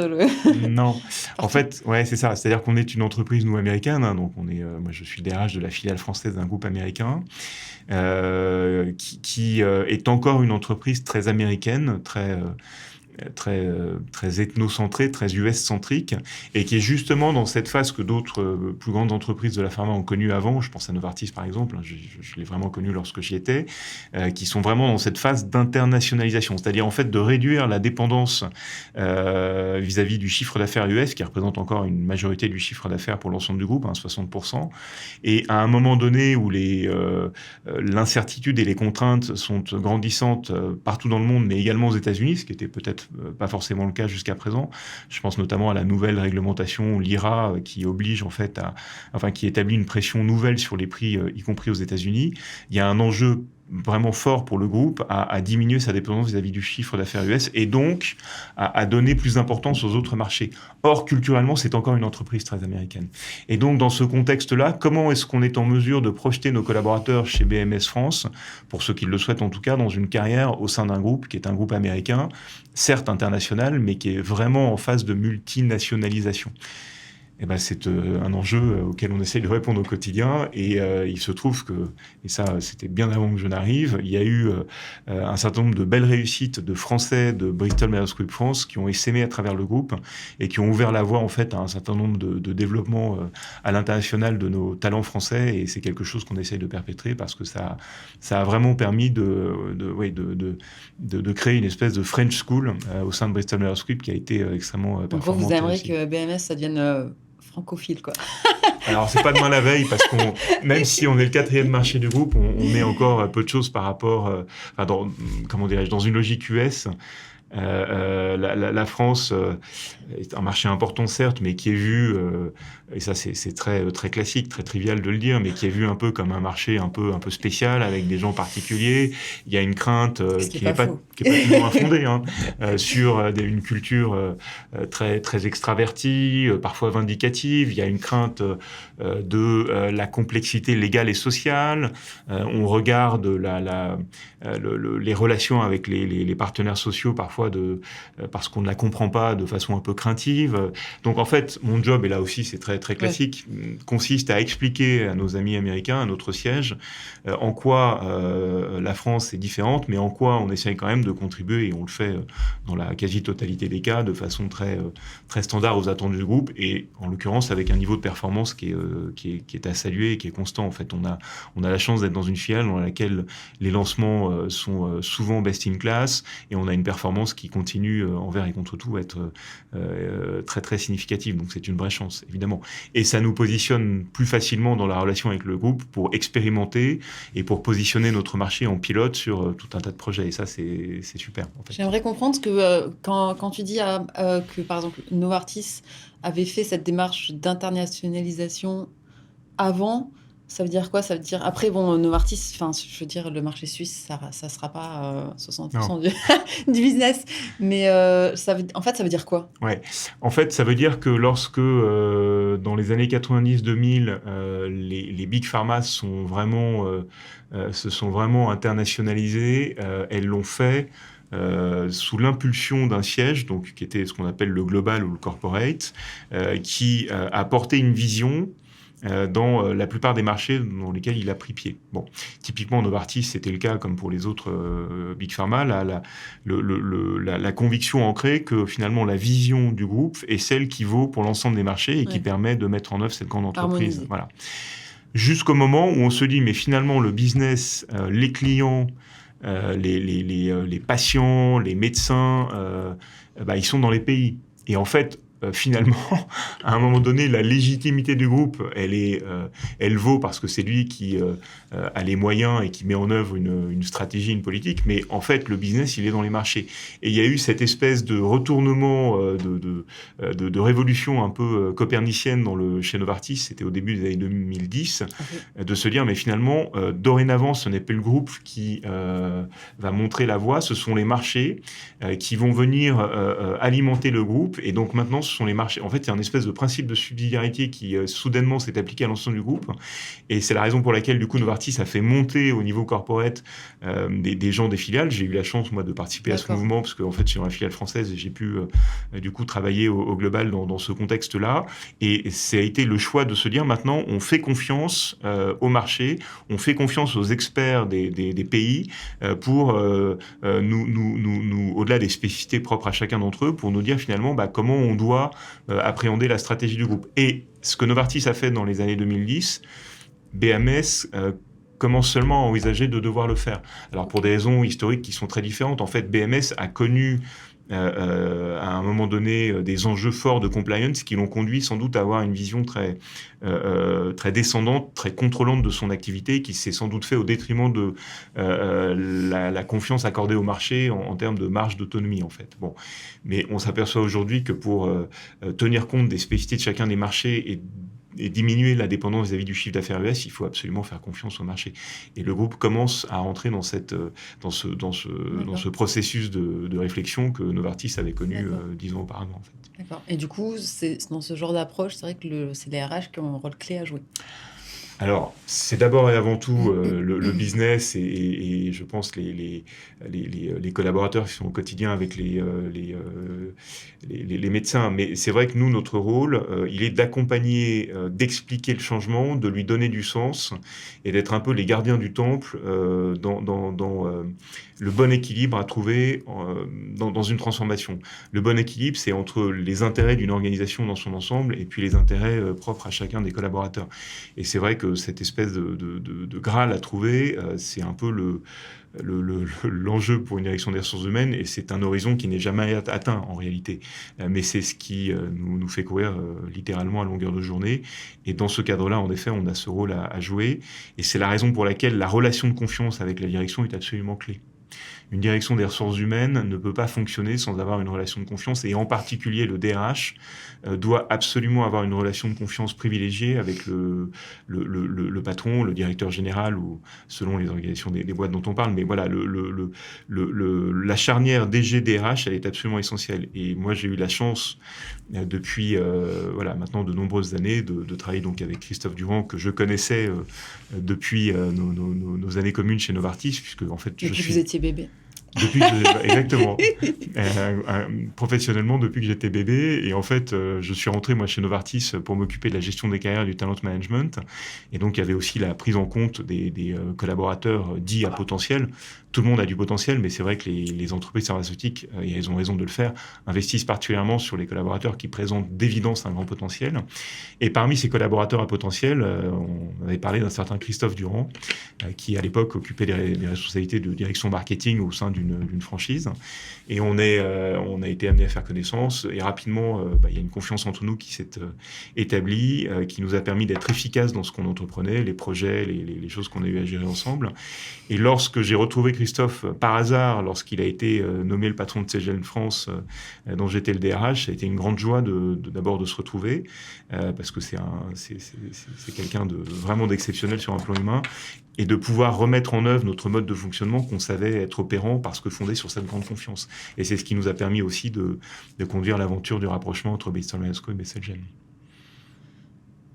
Non. En fait, ouais, c'est ça. C'est-à-dire qu'on est une entreprise, nous, américaine. Hein, donc, moi, je suis DRH de la filiale française d'un groupe américain qui est encore une entreprise très américaine, très ethnocentrée, très US-centrique, et qui est justement dans cette phase que d'autres plus grandes entreprises de la pharma ont connue avant. Je pense à Novartis, par exemple. Je l'ai vraiment connu lorsque j'y étais, qui sont vraiment dans cette phase d'internationalisation, c'est-à-dire en fait de réduire la dépendance vis-à-vis du chiffre d'affaires US, qui représente encore une majorité du chiffre d'affaires pour l'ensemble du groupe, 60%. Et à un moment donné où l'incertitude et les contraintes sont grandissantes partout dans le monde, mais également aux États-Unis, ce qui était peut-être pas forcément le cas jusqu'à présent. Je pense notamment à la nouvelle réglementation, l'IRA, qui oblige qui établit une pression nouvelle sur les prix, y compris aux États-Unis. Il y a un enjeu vraiment fort pour le groupe à diminuer sa dépendance vis-à-vis du chiffre d'affaires US et donc à donner plus d'importance aux autres marchés. Or, culturellement, c'est encore une entreprise très américaine. Et donc, dans ce contexte-là, comment est-ce qu'on est en mesure de projeter nos collaborateurs chez BMS France, pour ceux qui le souhaitent en tout cas, dans une carrière au sein d'un groupe qui est un groupe américain, certes international, mais qui est vraiment en phase de multinationalisation? Eh ben, c'est un enjeu auquel on essaye de répondre au quotidien et il se trouve que, et ça c'était bien avant que je n'arrive, il y a eu un certain nombre de belles réussites de Français de Bristol Myers Squibb France qui ont essaimé à travers le groupe et qui ont ouvert la voie en fait à un certain nombre de développements à l'international de nos talents français et c'est quelque chose qu'on essaye de perpétrer parce que ça a vraiment permis de créer une espèce de French School au sein de Bristol Myers Squibb qui a été extrêmement performante. Donc vous aimeriez que BMS ça devienne francophile, quoi. Alors, c'est pas demain la veille, parce même si on est le 4e marché du groupe, on met encore peu de choses par rapport, dans une logique US. La France est un marché important, certes, mais qui est vu, et ça c'est très, très classique, très trivial de le dire, mais qui est vu un peu comme un marché un peu spécial, avec des gens particuliers. Il y a une crainte qui n'est pas toujours infondée sur une culture très, très extravertie, parfois vindicative. Il y a une crainte de la complexité légale et sociale. On regarde les relations avec les partenaires sociaux, parfois parce qu'on ne la comprend pas de façon un peu craintive. Donc en fait, mon job, et là aussi c'est très, très classique, consiste à expliquer à nos amis américains, à notre siège, en quoi la France est différente, mais en quoi on essaye quand même de contribuer, et on le fait dans la quasi-totalité des cas, de façon très, très standard aux attentes du groupe, et en l'occurrence avec un niveau de performance qui est à saluer et qui est constant. En fait, on a la chance d'être dans une filiale dans laquelle les lancements sont souvent best in class, et on a une performance qui continue envers et contre tout à être très très significative. Donc c'est une vraie chance, évidemment. Et ça nous positionne plus facilement dans la relation avec le groupe pour expérimenter et pour positionner notre marché en pilote sur tout un tas de projets. Et ça, c'est super. En fait. J'aimerais comprendre que quand tu dis que, par exemple, Novartis avait fait cette démarche d'internationalisation avant, ça veut dire quoi? Ça veut dire... Après, bon, Novartis, je veux dire, le marché suisse, ça sera pas 60% du business. Mais en fait, ça veut dire quoi? Ouais. En fait, ça veut dire que lorsque, dans les années 90-2000, les big pharma se sont vraiment internationalisées, elles l'ont fait sous l'impulsion d'un siège, donc qui était ce qu'on appelle le global ou le corporate, qui a porté une vision dans la plupart des marchés dans lesquels il a pris pied. Bon, typiquement Novartis, c'était le cas comme pour les autres big pharma. La conviction ancrée que finalement la vision du groupe est celle qui vaut pour l'ensemble des marchés et qui permet de mettre en œuvre cette grande entreprise. Harmonisé. Voilà. Jusqu'au moment où on se dit mais finalement le business, les clients, les patients, les médecins, ils sont dans les pays. Et en fait, finalement, à un moment donné, la légitimité du groupe, elle vaut parce que c'est lui qui a les moyens et qui met en œuvre une stratégie, une politique, mais en fait, le business, il est dans les marchés. Et il y a eu cette espèce de retournement, de révolution un peu copernicienne chez Novartis, c'était au début des années 2010, de se dire, mais finalement, dorénavant, ce n'est plus le groupe qui va montrer la voie, ce sont les marchés qui vont venir alimenter le groupe, et donc maintenant, ce sont les marchés. En fait, il y a un espèce de principe de subsidiarité qui soudainement s'est appliqué à l'ensemble du groupe, et c'est la raison pour laquelle, du coup, Novartis a fait monter au niveau corporate des gens des filiales. J'ai eu la chance, moi, de participer à ce mouvement, parce qu'en fait, je suis dans la filiale française, et j'ai pu, du coup, travailler au global dans ce contexte-là, et ça a été le choix de se dire, maintenant, on fait confiance au marché, on fait confiance aux experts des pays pour nous, au-delà des spécificités propres à chacun d'entre eux, pour nous dire finalement comment on doit appréhender la stratégie du groupe. Et ce que Novartis a fait dans les années 2010, BMS commence seulement à envisager de devoir le faire. Alors pour des raisons historiques qui sont très différentes, en fait, BMS a connu à un moment donné des enjeux forts de compliance qui l'ont conduit sans doute à avoir une vision très descendante, très contrôlante de son activité, qui s'est sans doute fait au détriment de la confiance accordée au marché en termes de marge d'autonomie, en fait. Bon. Mais on s'aperçoit aujourd'hui que pour tenir compte des spécificités de chacun des marchés et diminuer la dépendance vis-à-vis du chiffre d'affaires US, il faut absolument faire confiance au marché. Et le groupe commence à rentrer dans ce processus de réflexion que Novartis avait connu 10 ans auparavant. En fait. D'accord. Et du coup, dans ce genre d'approche, c'est vrai que c'est les RH qui ont un rôle clé à jouer. Alors, c'est d'abord et avant tout le business et je pense les collaborateurs qui sont au quotidien avec les médecins. Mais c'est vrai que nous, notre rôle, il est d'accompagner, d'expliquer le changement, de lui donner du sens et d'être un peu les gardiens du temple dans le bon équilibre à trouver dans une transformation. Le bon équilibre, c'est entre les intérêts d'une organisation dans son ensemble et puis les intérêts propres à chacun des collaborateurs. Et c'est vrai que cette espèce de Graal à trouver, c'est un peu l'enjeu pour une direction des ressources humaines, et c'est un horizon qui n'est jamais atteint en réalité. Mais c'est ce qui nous fait courir littéralement à longueur de journée. Et dans ce cadre-là, en effet, on a ce rôle à jouer. Et c'est la raison pour laquelle la relation de confiance avec la direction est absolument clé. Une direction des ressources humaines ne peut pas fonctionner sans avoir une relation de confiance, et en particulier le DRH doit absolument avoir une relation de confiance privilégiée avec le patron, le directeur général, ou selon les organisations des boîtes dont on parle. Mais voilà, la charnière DG-DRH, elle est absolument essentielle. Et moi, j'ai eu la chance, depuis maintenant de nombreuses années, de travailler donc avec Christophe Durand, que je connaissais depuis nos années communes chez Novartis, puisque en fait, vous étiez bébé. Exactement. Professionnellement, depuis que j'étais bébé. Et en fait, je suis rentré, moi, chez Novartis pour m'occuper de la gestion des carrières, du talent management. Et donc, il y avait aussi la prise en compte des collaborateurs dits à potentiel. Tout le monde a du potentiel, mais c'est vrai que les entreprises pharmaceutiques, et elles ont raison de le faire, investissent particulièrement sur les collaborateurs qui présentent d'évidence un grand potentiel. Et parmi ces collaborateurs à potentiel, on avait parlé d'un certain Christophe Durand, qui à l'époque occupait des responsabilités de direction marketing au sein d'une franchise. Et on a été amené à faire connaissance, et rapidement, il y a une confiance entre nous qui s'est établie, qui nous a permis d'être efficaces dans ce qu'on entreprenait, les projets, les choses qu'on a eu à gérer ensemble. Et lorsque j'ai retrouvé Christophe, par hasard, lorsqu'il a été nommé le patron de Celgene France, dont j'étais le DRH, ça a été une grande joie d'abord de se retrouver, parce que c'est quelqu'un vraiment d'exceptionnel sur un plan humain, et de pouvoir remettre en œuvre notre mode de fonctionnement qu'on savait être opérant parce que fondé sur cette grande confiance. Et c'est ce qui nous a permis aussi de conduire l'aventure du rapprochement entre Bristol Myers Squibb et Celgene.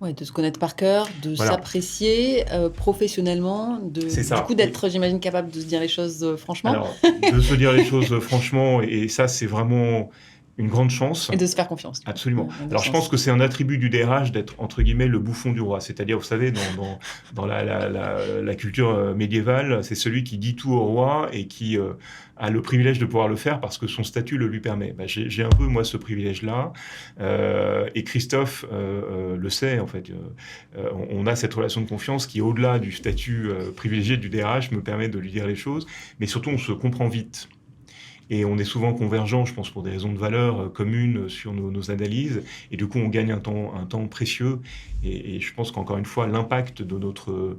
Ouais, de se connaître par cœur, de s'apprécier professionnellement, du coup d'être, j'imagine, capable de se dire les choses franchement. Alors, de se dire les choses franchement, et ça, c'est vraiment une grande chance. Et de se faire confiance. Absolument. Alors, je pense que c'est un attribut du DRH d'être, entre guillemets, le bouffon du roi. C'est-à-dire, vous savez, dans la culture médiévale, c'est celui qui dit tout au roi et qui a le privilège de pouvoir le faire parce que son statut le lui permet. J'ai un peu, moi, ce privilège-là. Et Christophe le sait, en fait. On a cette relation de confiance qui, au-delà du statut privilégié du DRH, me permet de lui dire les choses. Mais surtout, on se comprend vite. et on est souvent convergents, je pense, pour des raisons de valeur communes sur nos analyses, et du coup, on gagne un temps précieux, et je pense qu'encore une fois, l'impact de notre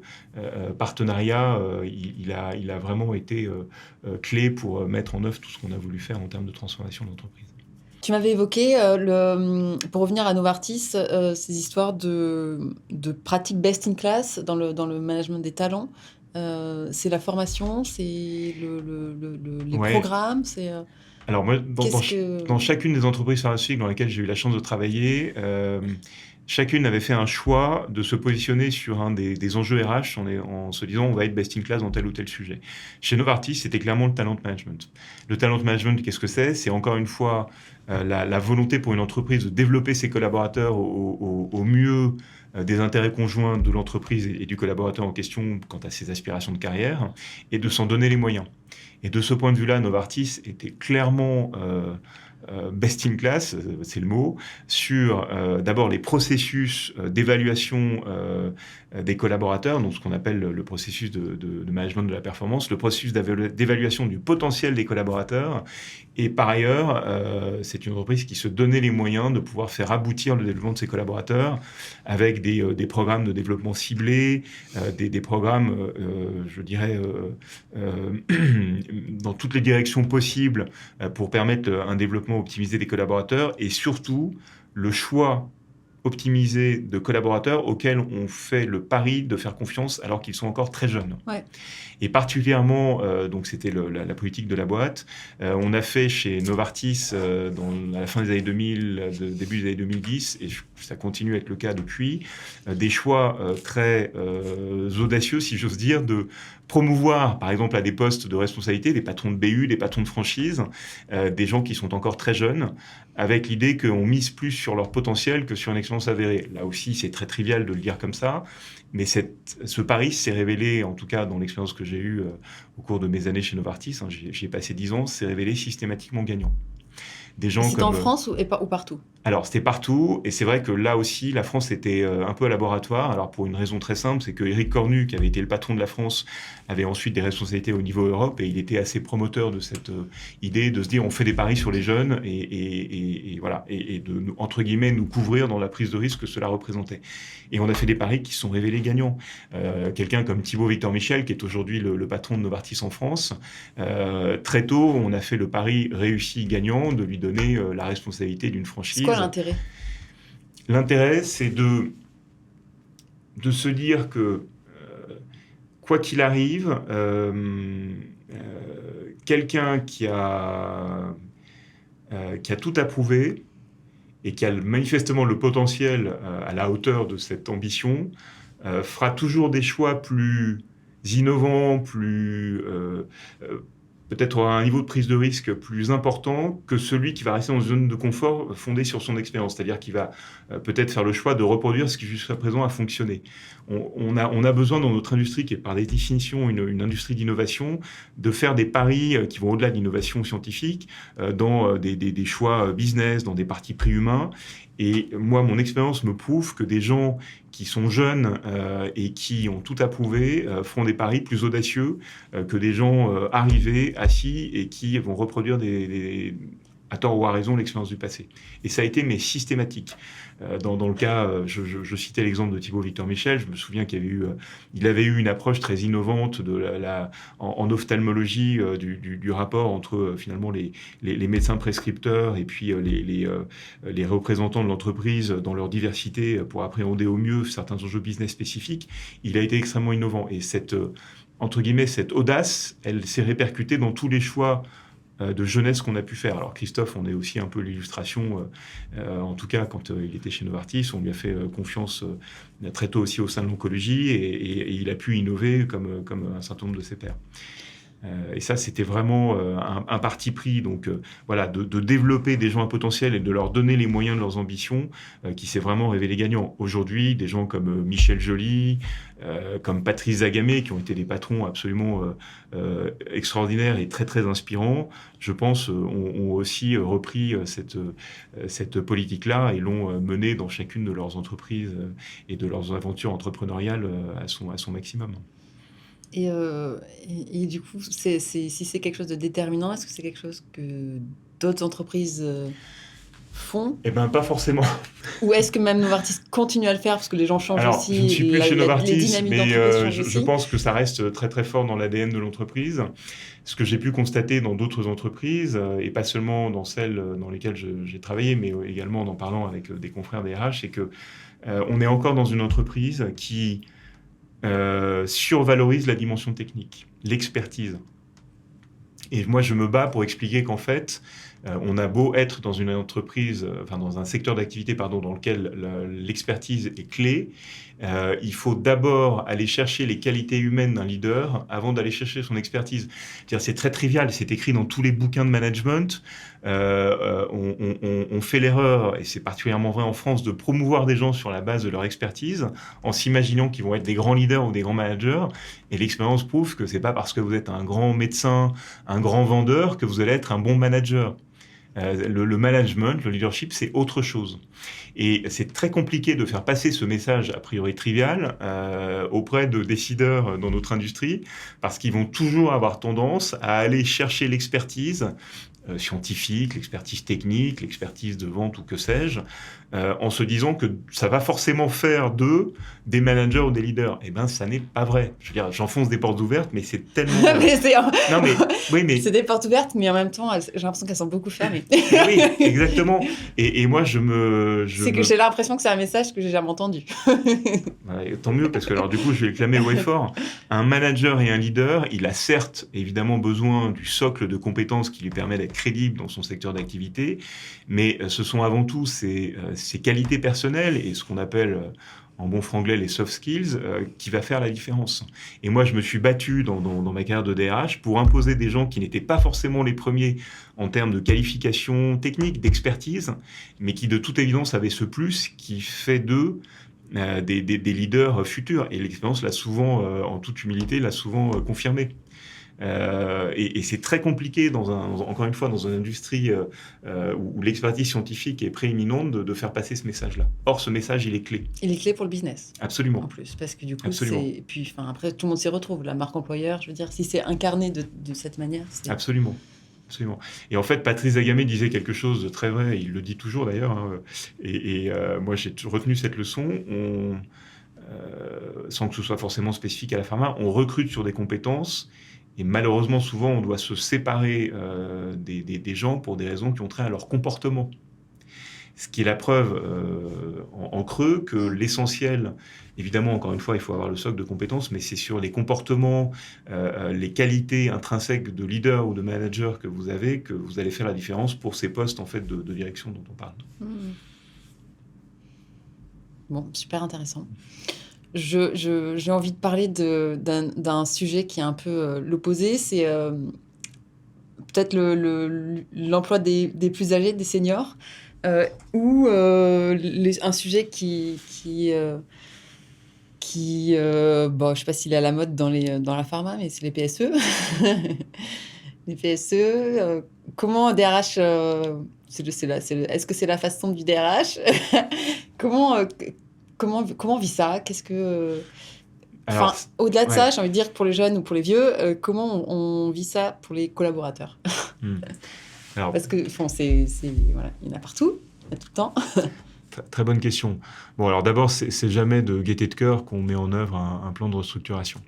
partenariat, il a vraiment été clé pour mettre en œuvre tout ce qu'on a voulu faire en termes de transformation de l'entreprise. Tu m'avais évoqué, pour revenir à Novartis, ces histoires de pratiques best in class dans le management des talents. C'est la formation, c'est les Ouais. programmes, Alors moi, qu'est-ce que... dans chacune des entreprises pharmaceutiques dans lesquelles j'ai eu la chance de travailler, chacune avait fait un choix de se positionner sur un des enjeux RH en se disant on va être best in class dans tel ou tel sujet. Chez Novartis, c'était clairement le talent management. Le talent management, qu'est-ce que c'est? C'est encore une fois la volonté pour une entreprise de développer ses collaborateurs au mieux des intérêts conjoints de l'entreprise et du collaborateur en question quant à ses aspirations de carrière, et de s'en donner les moyens. Et de ce point de vue-là, Novartis était clairement best in class, c'est le mot, sur d'abord les processus d'évaluation des collaborateurs, donc ce qu'on appelle le processus de management de la performance, le processus d'évaluation du potentiel des collaborateurs. Et par ailleurs, c'est une entreprise qui se donnait les moyens de pouvoir faire aboutir le développement de ses collaborateurs avec des programmes de développement ciblés, des programmes, je dirais, dans toutes les directions possibles pour permettre un développement optimisé des collaborateurs, et surtout le choix optimisé de collaborateurs auxquels on fait le pari de faire confiance alors qu'ils sont encore très jeunes. Ouais. Et particulièrement, donc c'était la politique de la boîte, on a fait chez Novartis, à la fin des années 2000, début des années 2010, et ça continue à être le cas depuis, des choix très audacieux, si j'ose dire, de promouvoir, par exemple, à des postes de responsabilité, des patrons de BU, des patrons de franchise, des gens qui sont encore très jeunes, avec l'idée qu'on mise plus sur leur potentiel que sur une expérience avérée. Là aussi, c'est très trivial de le dire comme ça, mais ce pari s'est révélé, en tout cas dans l'expérience que j'ai eue au cours de mes années chez Novartis, j'y ai passé 10 ans, s'est révélé systématiquement gagnant. Des gens C'était en France ou partout? Alors, c'était partout, et c'est vrai que là aussi, la France était un peu un laboratoire. Alors, pour une raison très simple, c'est que Éric Cornu, qui avait été le patron de la France, avait ensuite des responsabilités au niveau Europe, et il était assez promoteur de cette idée de se dire on fait des paris sur les jeunes, et voilà, et de, entre guillemets, nous couvrir dans la prise de risque que cela représentait. Et on a fait des paris qui se sont révélés gagnants. Quelqu'un comme Thibaut Victor Michel, qui est aujourd'hui le patron de Novartis en France, très tôt, on a fait le pari réussi gagnant de lui donner la responsabilité d'une franchise. C'est quoi l'intérêt? L'intérêt, c'est de se dire que, quoi qu'il arrive, quelqu'un qui a tout approuvé et qui a manifestement le potentiel à la hauteur de cette ambition, fera toujours des choix plus innovants, peut-être à un niveau de prise de risque plus important que celui qui va rester dans une zone de confort fondée sur son expérience. C'est-à-dire qu'il va peut-être faire le choix de reproduire ce qui jusqu'à présent a fonctionné. On a besoin dans notre industrie, qui est par définition une industrie d'innovation, de faire des paris qui vont au-delà de l'innovation scientifique, dans des choix business, dans des partis pris humains. Et moi, mon expérience me prouve que des gens qui sont jeunes et qui ont tout approuvé feront des paris plus audacieux que des gens arrivés, assis, et qui vont reproduire à tort ou à raison l'expérience du passé. Et ça a été systématique. Dans le cas, je citais l'exemple de Thibaut Victor Michel, je me souviens il avait eu une approche très innovante en ophtalmologie du rapport entre finalement les médecins prescripteurs et puis les représentants de l'entreprise dans leur diversité pour appréhender au mieux certains enjeux business spécifiques. Il a été extrêmement innovant, et entre guillemets, cette audace, elle s'est répercutée dans tous les choix de jeunesse qu'on a pu faire. Alors Christophe, on est aussi un peu l'illustration, en tout cas quand il était chez Novartis, on lui a fait confiance très tôt aussi au sein de l'oncologie, et il a pu innover comme un certain nombre de ses pairs. Et ça, c'était vraiment un parti pris, donc voilà, de développer des gens à potentiel et de leur donner les moyens de leurs ambitions, qui s'est vraiment révélé gagnant. Aujourd'hui, des gens comme Michel Joly, comme Patrice Zagamé, qui ont été des patrons absolument extraordinaires et très très inspirants, je pense, ont aussi repris cette politique-là et l'ont menée dans chacune de leurs entreprises et de leurs aventures entrepreneuriales à son maximum. Et du coup, si c'est quelque chose de déterminant, est-ce que c'est quelque chose que d'autres entreprises font? Eh ben, pas forcément. Ou est-ce que même Novartis continue à le faire parce que les gens changent Alors, je ne aussi, suis plus chez les Novartis, dynamiques mais d'entreprise changent je aussi? pense que ça reste très très fort dans l'ADN de l'entreprise. Ce que j'ai pu constater dans d'autres entreprises, et pas seulement dans celles dans lesquelles j'ai travaillé, mais également en parlant avec des confrères des RH, c'est que on est encore dans une entreprise qui survalorise la dimension technique, l'expertise. Et moi, je me bats pour expliquer qu'en fait, on a beau être dans une entreprise, enfin dans un secteur d'activité, pardon, dans lequel l'expertise est clé, il faut d'abord aller chercher les qualités humaines d'un leader avant d'aller chercher son expertise. C'est très trivial, c'est écrit dans tous les bouquins de management. On fait l'erreur, et c'est particulièrement vrai en France, de promouvoir des gens sur la base de leur expertise, en s'imaginant qu'ils vont être des grands leaders ou des grands managers. Et l'expérience prouve que c'est pas parce que vous êtes un grand médecin, un grand vendeur, que vous allez être un bon manager. Le management, le leadership, c'est autre chose. Et c'est très compliqué de faire passer ce message a priori trivial auprès de décideurs dans notre industrie, parce qu'ils vont toujours avoir tendance à aller chercher l'expertise scientifique, l'expertise technique, l'expertise de vente ou que sais-je, en se disant que ça va forcément faire d'eux des managers ou des leaders. Eh bien, ça n'est pas vrai. Je veux dire, j'enfonce des portes ouvertes, mais c'est tellement... Mais Non, mais... Oui, mais... c'est des portes ouvertes, mais en même temps, j'ai l'impression qu'elles sont beaucoup fermées. Oui, exactement. Et moi, c'est que j'ai l'impression que c'est un message que j'ai jamais entendu. Ouais, tant mieux, parce que alors du coup, je vais le clamer haut et fort. Un manager et un leader, il a certes évidemment besoin du socle de compétences qui lui permet d'être crédible dans son secteur d'activité, mais ce sont avant tout ses qualités personnelles et ce qu'on appelle en bon franglais les soft skills qui va faire la différence. Et moi, je me suis battu dans ma carrière de DRH pour imposer des gens qui n'étaient pas forcément les premiers en termes de qualification technique, d'expertise, mais qui de toute évidence avaient ce plus qui fait d'eux des leaders futurs. Et l'expérience l'a souvent, en toute humilité, l'a souvent confirmé. Et c'est très compliqué, encore une fois, dans une industrie où l'expertise scientifique est prééminente, de faire passer ce message-là. Or, ce message, il est clé. Il est clé pour le business. Absolument. En plus, parce que du coup, Absolument. c'est... Puis, après, tout le monde s'y retrouve. La marque employeur, je veux dire, si c'est incarné de cette manière... Absolument. Absolument. Et en fait, Patrice Zagamé disait quelque chose de très vrai, il le dit toujours d'ailleurs, hein, et moi j'ai retenu cette leçon, sans que ce soit forcément spécifique à la pharma, on recrute sur des compétences, et malheureusement souvent on doit se séparer des gens pour des raisons qui ont trait à leur comportement. Ce qui est la preuve en creux que l'essentiel, évidemment, encore une fois, il faut avoir le socle de compétences, mais c'est sur les comportements, les qualités intrinsèques de leader ou de manager que vous avez, que vous allez faire la différence pour ces postes en fait, de direction dont on parle. Bon, super intéressant. J'ai envie de parler d'un sujet qui est un peu l'opposé, c'est peut-être l'emploi des plus âgés, des seniors. Ou un sujet qui bon, je sais pas s'il est à la mode dans la pharma, mais c'est les PSE. Les PSE, comment DRH, est-ce que c'est la façon du DRH? Comment vit ça? Qu'est-ce que... Enfin, au-delà de ça, j'ai envie de dire pour les jeunes ou pour les vieux, comment on vit ça pour les collaborateurs? Alors, parce que voilà, il y en a partout, il y a tout le temps. Très bonne question. Bon, alors d'abord, c'est jamais de gaieté de cœur qu'on met en œuvre un plan de restructuration.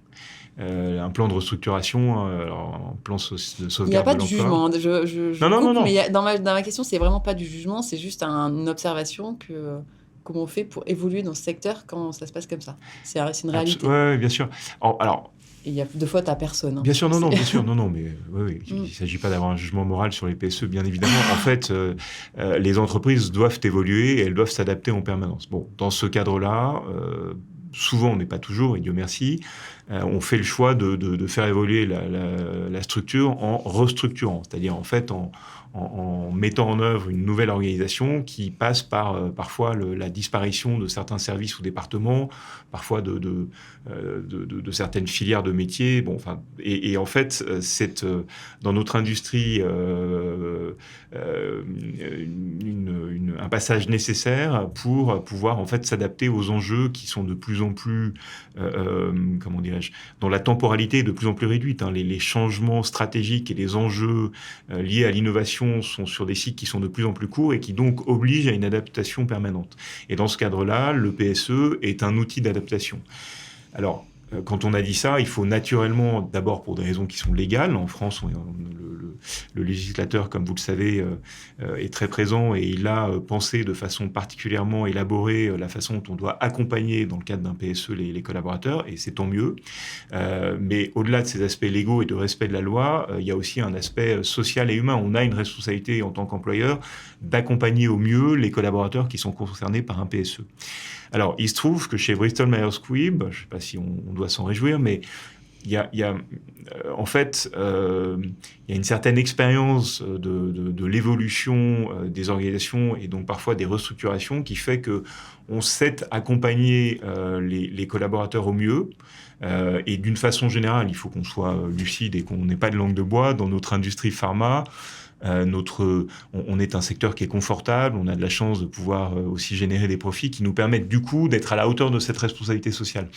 Un plan de restructuration, un plan de sauvegarde. Il n'y a pas de jugement. Non. Mais dans ma question, c'est vraiment pas du jugement, c'est juste une observation que comment on fait pour évoluer dans ce secteur quand ça se passe comme ça. C'est une réalité. Oui, bien sûr. Alors, il y a deux fois, tu n'as personne. Hein, bien sûr, non, mais il ne s'agit pas d'avoir un jugement moral sur les PSE, bien évidemment. En fait, les entreprises doivent évoluer et elles doivent s'adapter en permanence. Bon, dans ce cadre-là, souvent, mais pas toujours, et Dieu merci, on fait le choix de faire évoluer la structure en restructurant, c'est-à-dire en fait en en mettant en œuvre une nouvelle organisation qui passe par parfois la disparition de certains services ou départements, parfois de certaines filières de métiers. Bon, enfin, et en fait, c'est dans notre industrie un passage nécessaire pour pouvoir en fait s'adapter aux enjeux qui sont de plus en plus, comment dirais-je, dont la temporalité est de plus en plus réduite. Hein. Les changements stratégiques et les enjeux liés à l'innovation sont sur des cycles qui sont de plus en plus courts et qui donc obligent à une adaptation permanente. Et dans ce cadre-là, le PSE est un outil d'adaptation. Alors, quand on a dit ça, il faut naturellement, d'abord pour des raisons qui sont légales, en France, le législateur, comme vous le savez, est très présent et il a pensé de façon particulièrement élaborée la façon dont on doit accompagner dans le cadre d'un PSE les collaborateurs, et c'est tant mieux. Mais au-delà de ces aspects légaux et de respect de la loi, il y a aussi un aspect social et humain. On a une responsabilité en tant qu'employeur d'accompagner au mieux les collaborateurs qui sont concernés par un PSE. Alors, il se trouve que chez Bristol Myers Squibb, je ne sais pas si on doit s'en réjouir, mais il y a en fait, il y a une certaine expérience de l'évolution des organisations et donc parfois des restructurations qui fait que on sait accompagner les collaborateurs au mieux. Et d'une façon générale, il faut qu'on soit lucide et qu'on n'ait pas de langue de bois dans notre industrie pharma. On est un secteur qui est confortable, on a de la chance de pouvoir aussi générer des profits qui nous permettent du coup d'être à la hauteur de cette responsabilité sociale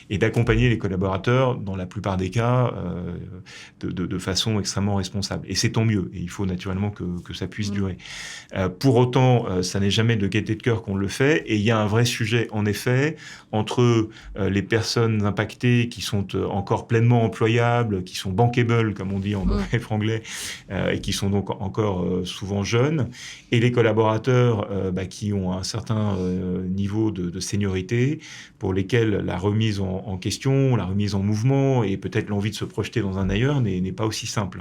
et d'accompagner les collaborateurs dans la plupart des cas de façon extrêmement responsable. Et c'est tant mieux, et il faut naturellement que ça puisse durer. Pour autant, ça n'est jamais de gaieté de cœur qu'on le fait, et il y a un vrai sujet en effet entre les personnes impactées qui sont encore pleinement employables, qui sont bankable comme on dit en mauvais franglais, et qui sont donc encore souvent jeunes, et les collaborateurs qui ont un certain niveau de seniorité, pour lesquels la remise en question, la remise en mouvement et peut-être l'envie de se projeter dans un ailleurs n'est pas aussi simple.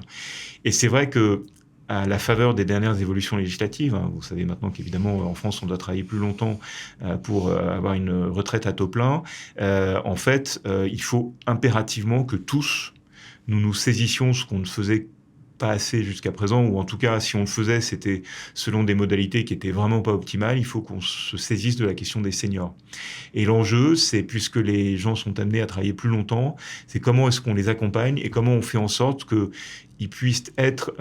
Et c'est vrai que à la faveur des dernières évolutions législatives, hein, vous savez maintenant qu'évidemment en France on doit travailler plus longtemps pour avoir une retraite à taux plein, en fait il faut impérativement que tous nous nous saisissions ce qu'on ne faisait pas assez jusqu'à présent, ou en tout cas, si on le faisait, c'était selon des modalités qui étaient vraiment pas optimales. Il faut qu'on se saisisse de la question des seniors. Et l'enjeu, c'est, puisque les gens sont amenés à travailler plus longtemps, c'est comment est-ce qu'on les accompagne et comment on fait en sorte qu'ils puissent être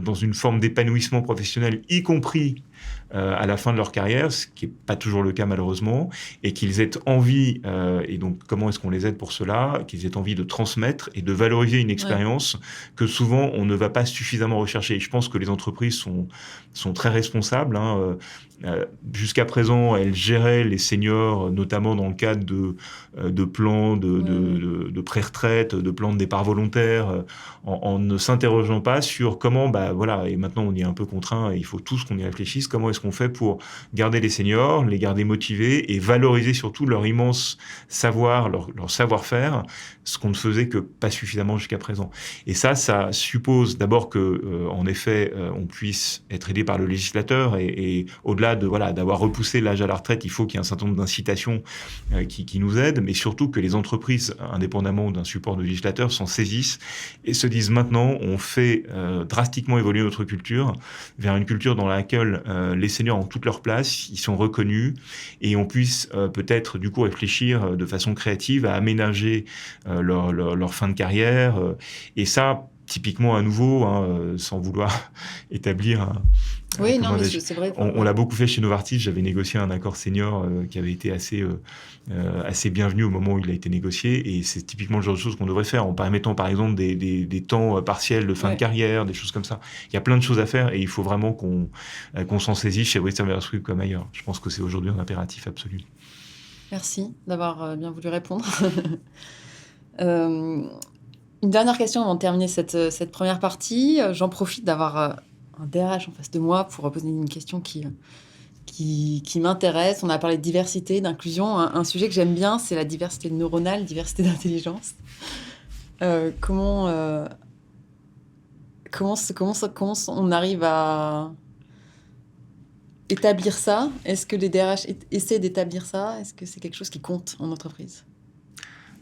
dans une forme d'épanouissement professionnel, y compris à la fin de leur carrière, ce qui n'est pas toujours le cas malheureusement, et qu'ils aient envie, et donc comment est-ce qu'on les aide pour cela, qu'ils aient envie de transmettre et de valoriser une expérience que souvent on ne va pas suffisamment rechercher. Et je pense que les entreprises sont très responsables. Hein, jusqu'à présent, elles géraient les seniors, notamment dans le cadre de plans de pré-retraite, de plans de départ volontaire, en ne s'interrogeant pas sur comment, voilà, et maintenant on y est un peu contraint, et il faut tous qu'on y réfléchisse, comment est-ce qu'on fait pour garder les seniors, les garder motivés et valoriser surtout leur immense savoir, leur savoir-faire, ce qu'on ne faisait que pas suffisamment jusqu'à présent. Et ça suppose d'abord que, en effet, on puisse être aidé par le législateur et au-delà d'avoir repoussé l'âge à la retraite, il faut qu'il y ait un certain nombre d'incitations qui nous aident, mais surtout que les entreprises, indépendamment d'un support de législateur, s'en saisissent et se disent maintenant, on fait drastiquement évoluer notre culture vers une culture dans laquelle les seniors ont toute leur place, ils sont reconnus et on puisse peut-être du coup réfléchir de façon créative à aménager leur fin de carrière. Et ça, typiquement à nouveau, hein, sans vouloir établir oui, non, mais c'est vrai. On l'a beaucoup fait chez Novartis. J'avais négocié un accord senior qui avait été assez bienvenu au moment où il a été négocié. Et c'est typiquement le genre de choses qu'on devrait faire en permettant, par exemple, des temps partiels de fin de carrière, des choses comme ça. Il y a plein de choses à faire et il faut vraiment qu'on s'en saisisse chez Bristol Myers Squibb comme ailleurs. Je pense que c'est aujourd'hui un impératif absolu. Merci d'avoir bien voulu répondre. Une dernière question avant de terminer cette première partie. J'en profite d'avoir un DRH en face de moi pour poser une question qui m'intéresse. On a parlé de diversité, d'inclusion. Un sujet que j'aime bien, c'est la diversité neuronale, diversité d'intelligence. Comment on arrive à établir ça? Est-ce que les DRH essaient d'établir ça? Est-ce que c'est quelque chose qui compte en entreprise?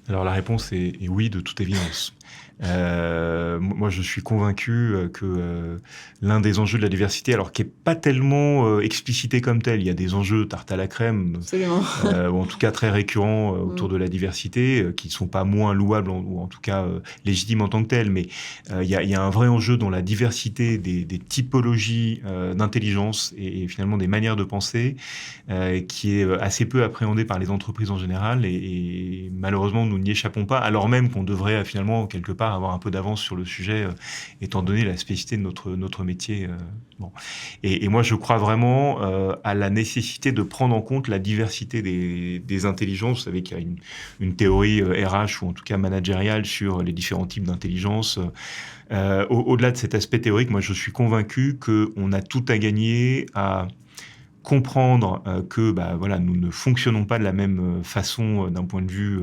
Alors la réponse est oui, de toute évidence. Moi, je suis convaincu que l'un des enjeux de la diversité, alors qui est pas tellement explicité comme tel, il y a des enjeux tarte à la crème, Absolument. ou en tout cas très récurrents autour Mm. de la diversité, qui ne sont pas moins louables ou en tout cas légitimes en tant que tels, mais il y a un vrai enjeu dans la diversité des typologies d'intelligence et finalement des manières de penser, qui est assez peu appréhendé par les entreprises en général, et malheureusement nous n'y échappons pas, alors même qu'on devrait finalement quelque part avoir un peu d'avance sur le sujet, étant donné la spécificité de notre métier. Bon. Et moi, je crois vraiment à la nécessité de prendre en compte la diversité des intelligences. Vous savez qu'il y a une théorie RH, ou en tout cas managériale, sur les différents types d'intelligence. Au-delà de cet aspect théorique, moi, je suis convaincu qu'on a tout à gagner à comprendre que voilà, nous ne fonctionnons pas de la même façon d'un point de vue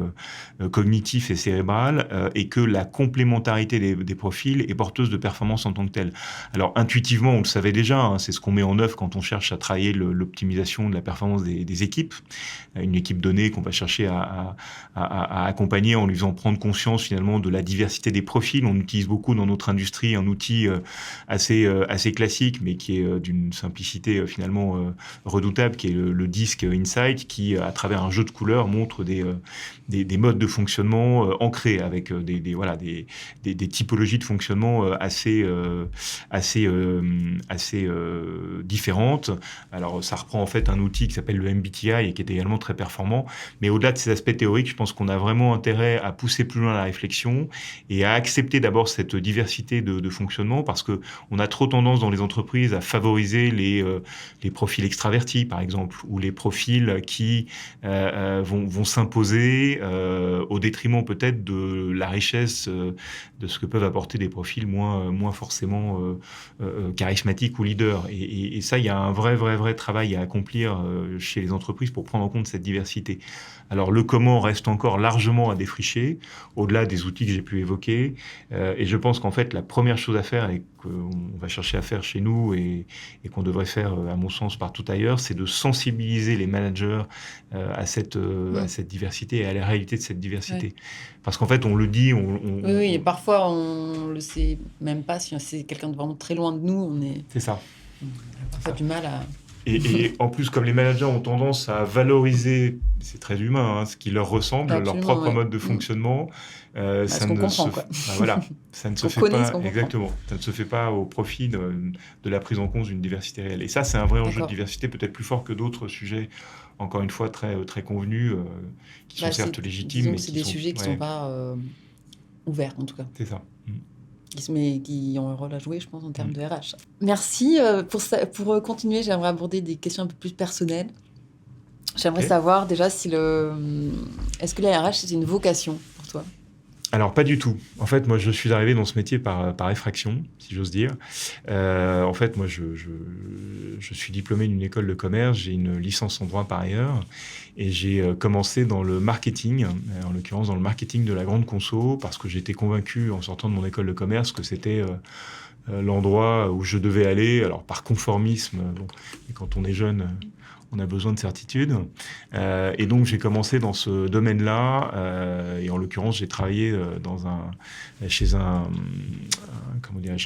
cognitif et cérébral, et que la complémentarité des profils est porteuse de performance en tant que telle. Alors intuitivement, on le savait déjà, hein, c'est ce qu'on met en œuvre quand on cherche à travailler l'optimisation de la performance des équipes. Une équipe donnée qu'on va chercher à accompagner en lui faisant prendre conscience finalement de la diversité des profils. On utilise beaucoup dans notre industrie un outil assez classique, mais qui est d'une simplicité finalement redoutable, qui est le disque Insight, qui, à travers un jeu de couleurs, montre des modes de fonctionnement ancrés, avec des typologies de fonctionnement assez différentes. Alors, ça reprend en fait un outil qui s'appelle le MBTI et qui est également très performant. Mais au-delà de ces aspects théoriques, je pense qu'on a vraiment intérêt à pousser plus loin la réflexion et à accepter d'abord cette diversité de fonctionnement, parce que on a trop tendance dans les entreprises à favoriser les profils extravertis, par exemple, ou les profils qui vont s'imposer au détriment peut-être de la richesse de ce que peuvent apporter des profils moins forcément charismatiques ou leaders. Et ça, il y a un vrai travail à accomplir chez les entreprises pour prendre en compte cette diversité. Alors, le comment reste encore largement à défricher, au-delà des outils que j'ai pu évoquer. Et je pense qu'en fait, la première chose à faire, et qu'on va chercher à faire chez nous, et qu'on devrait faire, à mon sens, partout ailleurs, c'est de sensibiliser les managers à cette diversité et à la réalité de cette diversité. Ouais. Parce qu'en fait, on le dit... Oui, et parfois on le sait même pas, si c'est quelqu'un de vraiment très loin de nous, C'est ça. on a parfois du mal à... Et en plus, comme les managers ont tendance à valoriser, c'est très humain, hein, ce qui leur ressemble, leur Absolument, propre ouais. mode de fonctionnement, ça ce qu'on ne comprend, se, quoi. voilà, ça ne se Qu'on fait connaît, ce pas qu'on comprend. exactement. Ça ne se fait pas au profit de la prise en compte d'une diversité réelle. Et ça, c'est un vrai enjeu de D'accord. diversité, peut-être plus fort que d'autres sujets, encore une fois très convenus, qui sont certes légitimes, disons mais que c'est qui des sont... sujets qui ouais, sont pas ouverts, en tout cas. c'est ça. Qui ont un rôle à jouer, je pense, en termes Mm. de RH. Merci. Pour continuer, j'aimerais aborder des questions un peu plus personnelles. J'aimerais Ok. savoir déjà si est-ce que la RH, c'est une vocation pour toi? Alors, pas du tout. En fait, moi, je suis arrivé dans ce métier par effraction, si j'ose dire. En fait, moi, je suis diplômé d'une école de commerce, j'ai une licence en droit par ailleurs, et j'ai commencé dans le marketing, en l'occurrence dans le marketing de la grande conso, parce que j'étais convaincu, en sortant de mon école de commerce, que c'était l'endroit où je devais aller, alors par conformisme, bon, et quand on est jeune... on a besoin de certitude. Et donc, j'ai commencé dans ce domaine-là. Et en l'occurrence, j'ai travaillé chez un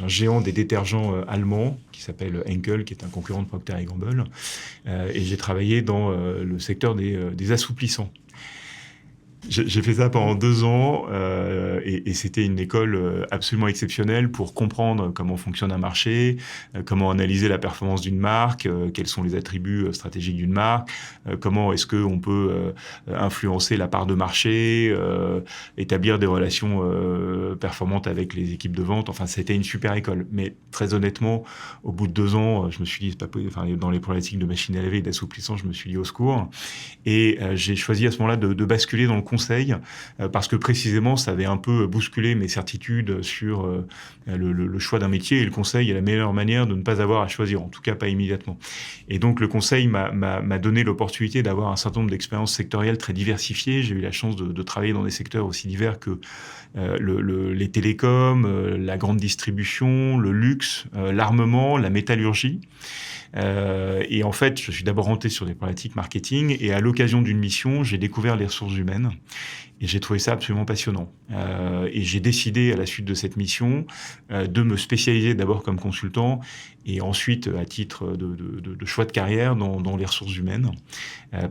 géant des détergents allemands qui s'appelle Henkel, qui est un concurrent de Procter & Gamble. Et j'ai travaillé dans le secteur des assouplissants. J'ai fait ça pendant 2 ans et c'était une école absolument exceptionnelle pour comprendre comment fonctionne un marché, comment analyser la performance d'une marque, quels sont les attributs stratégiques d'une marque, comment est-ce qu'on peut influencer la part de marché, établir des relations performantes avec les équipes de vente. Enfin, c'était une super école. Mais très honnêtement, au bout de 2 ans, je me suis dit, c'est pas possible. Enfin, dans les problématiques de machine à laver et d'assouplissant, je me suis dit au secours. Et j'ai choisi à ce moment-là de basculer dans le conseil, parce que précisément, ça avait un peu bousculé mes certitudes sur le choix d'un métier. Et le conseil est la meilleure manière de ne pas avoir à choisir, en tout cas pas immédiatement. Et donc, le conseil m'a donné l'opportunité d'avoir un certain nombre d'expériences sectorielles très diversifiées. J'ai eu la chance de travailler dans des secteurs aussi divers que les télécoms, la grande distribution, le luxe, l'armement, la métallurgie. Et en fait, je suis d'abord rentré sur des problématiques marketing, et à l'occasion d'une mission, j'ai découvert les ressources humaines. Et j'ai trouvé ça absolument passionnant. Et j'ai décidé, à la suite de cette mission, de me spécialiser d'abord comme consultant et ensuite, à titre de choix de carrière, dans les ressources humaines.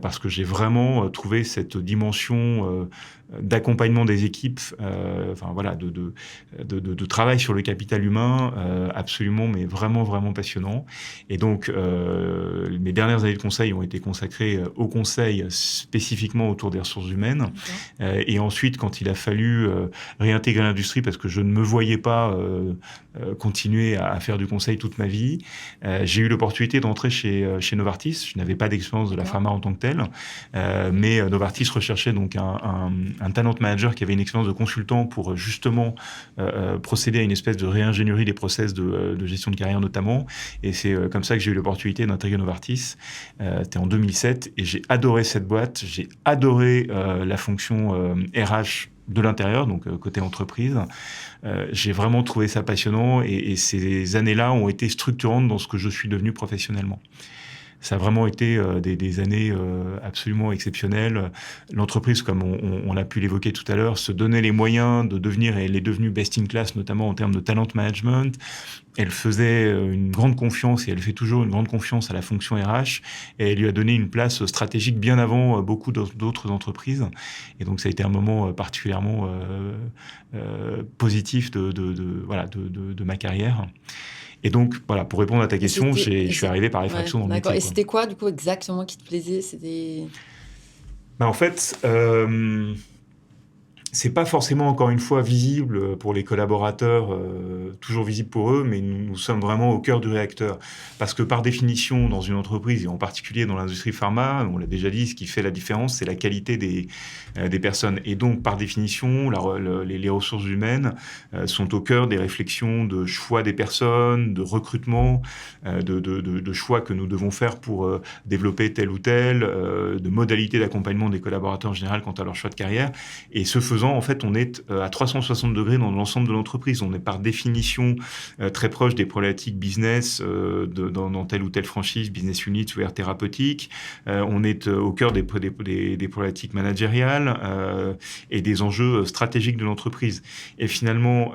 Parce que j'ai vraiment trouvé cette dimension d'accompagnement des équipes, de travail sur le capital humain, absolument, mais vraiment, vraiment passionnant. Et donc, mes dernières années de conseil ont été consacrées au conseil spécifiquement autour des ressources humaines. Et ensuite, quand il a fallu réintégrer l'industrie, parce que je ne me voyais pas continuer à faire du conseil toute ma vie, j'ai eu l'opportunité d'entrer chez Novartis. Je n'avais pas d'expérience de la pharma en tant que telle, mais Novartis recherchait donc un talent manager qui avait une expérience de consultant pour justement procéder à une espèce de réingénierie des process de gestion de carrière notamment. Et c'est comme ça que j'ai eu l'opportunité d'intégrer Novartis. C'était en 2007 et j'ai adoré cette boîte. J'ai adoré la fonction RH de l'intérieur, donc côté entreprise. J'ai vraiment trouvé ça passionnant et ces années-là ont été structurantes dans ce que je suis devenu professionnellement. Ça a vraiment été des années absolument exceptionnelles. L'entreprise, comme on a pu l'évoquer tout à l'heure, se donnait les moyens de devenir, et elle est devenue best in class, notamment en termes de talent management. Elle faisait une grande confiance, et elle fait toujours une grande confiance à la fonction RH, et elle lui a donné une place stratégique bien avant beaucoup d'autres entreprises. Et donc ça a été un moment particulièrement positif de ma carrière. Et donc, voilà, pour répondre à ta question, je suis arrivé par effraction dans le métier. Et c'était quoi, du coup, exactement qui te plaisait? C'était... En fait, c'est pas forcément, encore une fois, visible pour les collaborateurs, toujours visible pour eux, mais nous sommes vraiment au cœur du réacteur. Parce que par définition, dans une entreprise, et en particulier dans l'industrie pharma, on l'a déjà dit, ce qui fait la différence, c'est la qualité des personnes. Et donc, par définition, les ressources humaines sont au cœur des réflexions de choix des personnes, de recrutement, de choix que nous devons faire pour développer tel ou tel, de modalités d'accompagnement des collaborateurs en général quant à leur choix de carrière. Et ce faisant, en fait, on est à 360 degrés dans l'ensemble de l'entreprise. On est par définition très proche des problématiques business dans telle ou telle franchise, business unit ou aire thérapeutique. On est au cœur des problématiques managériales et des enjeux stratégiques de l'entreprise. Et finalement,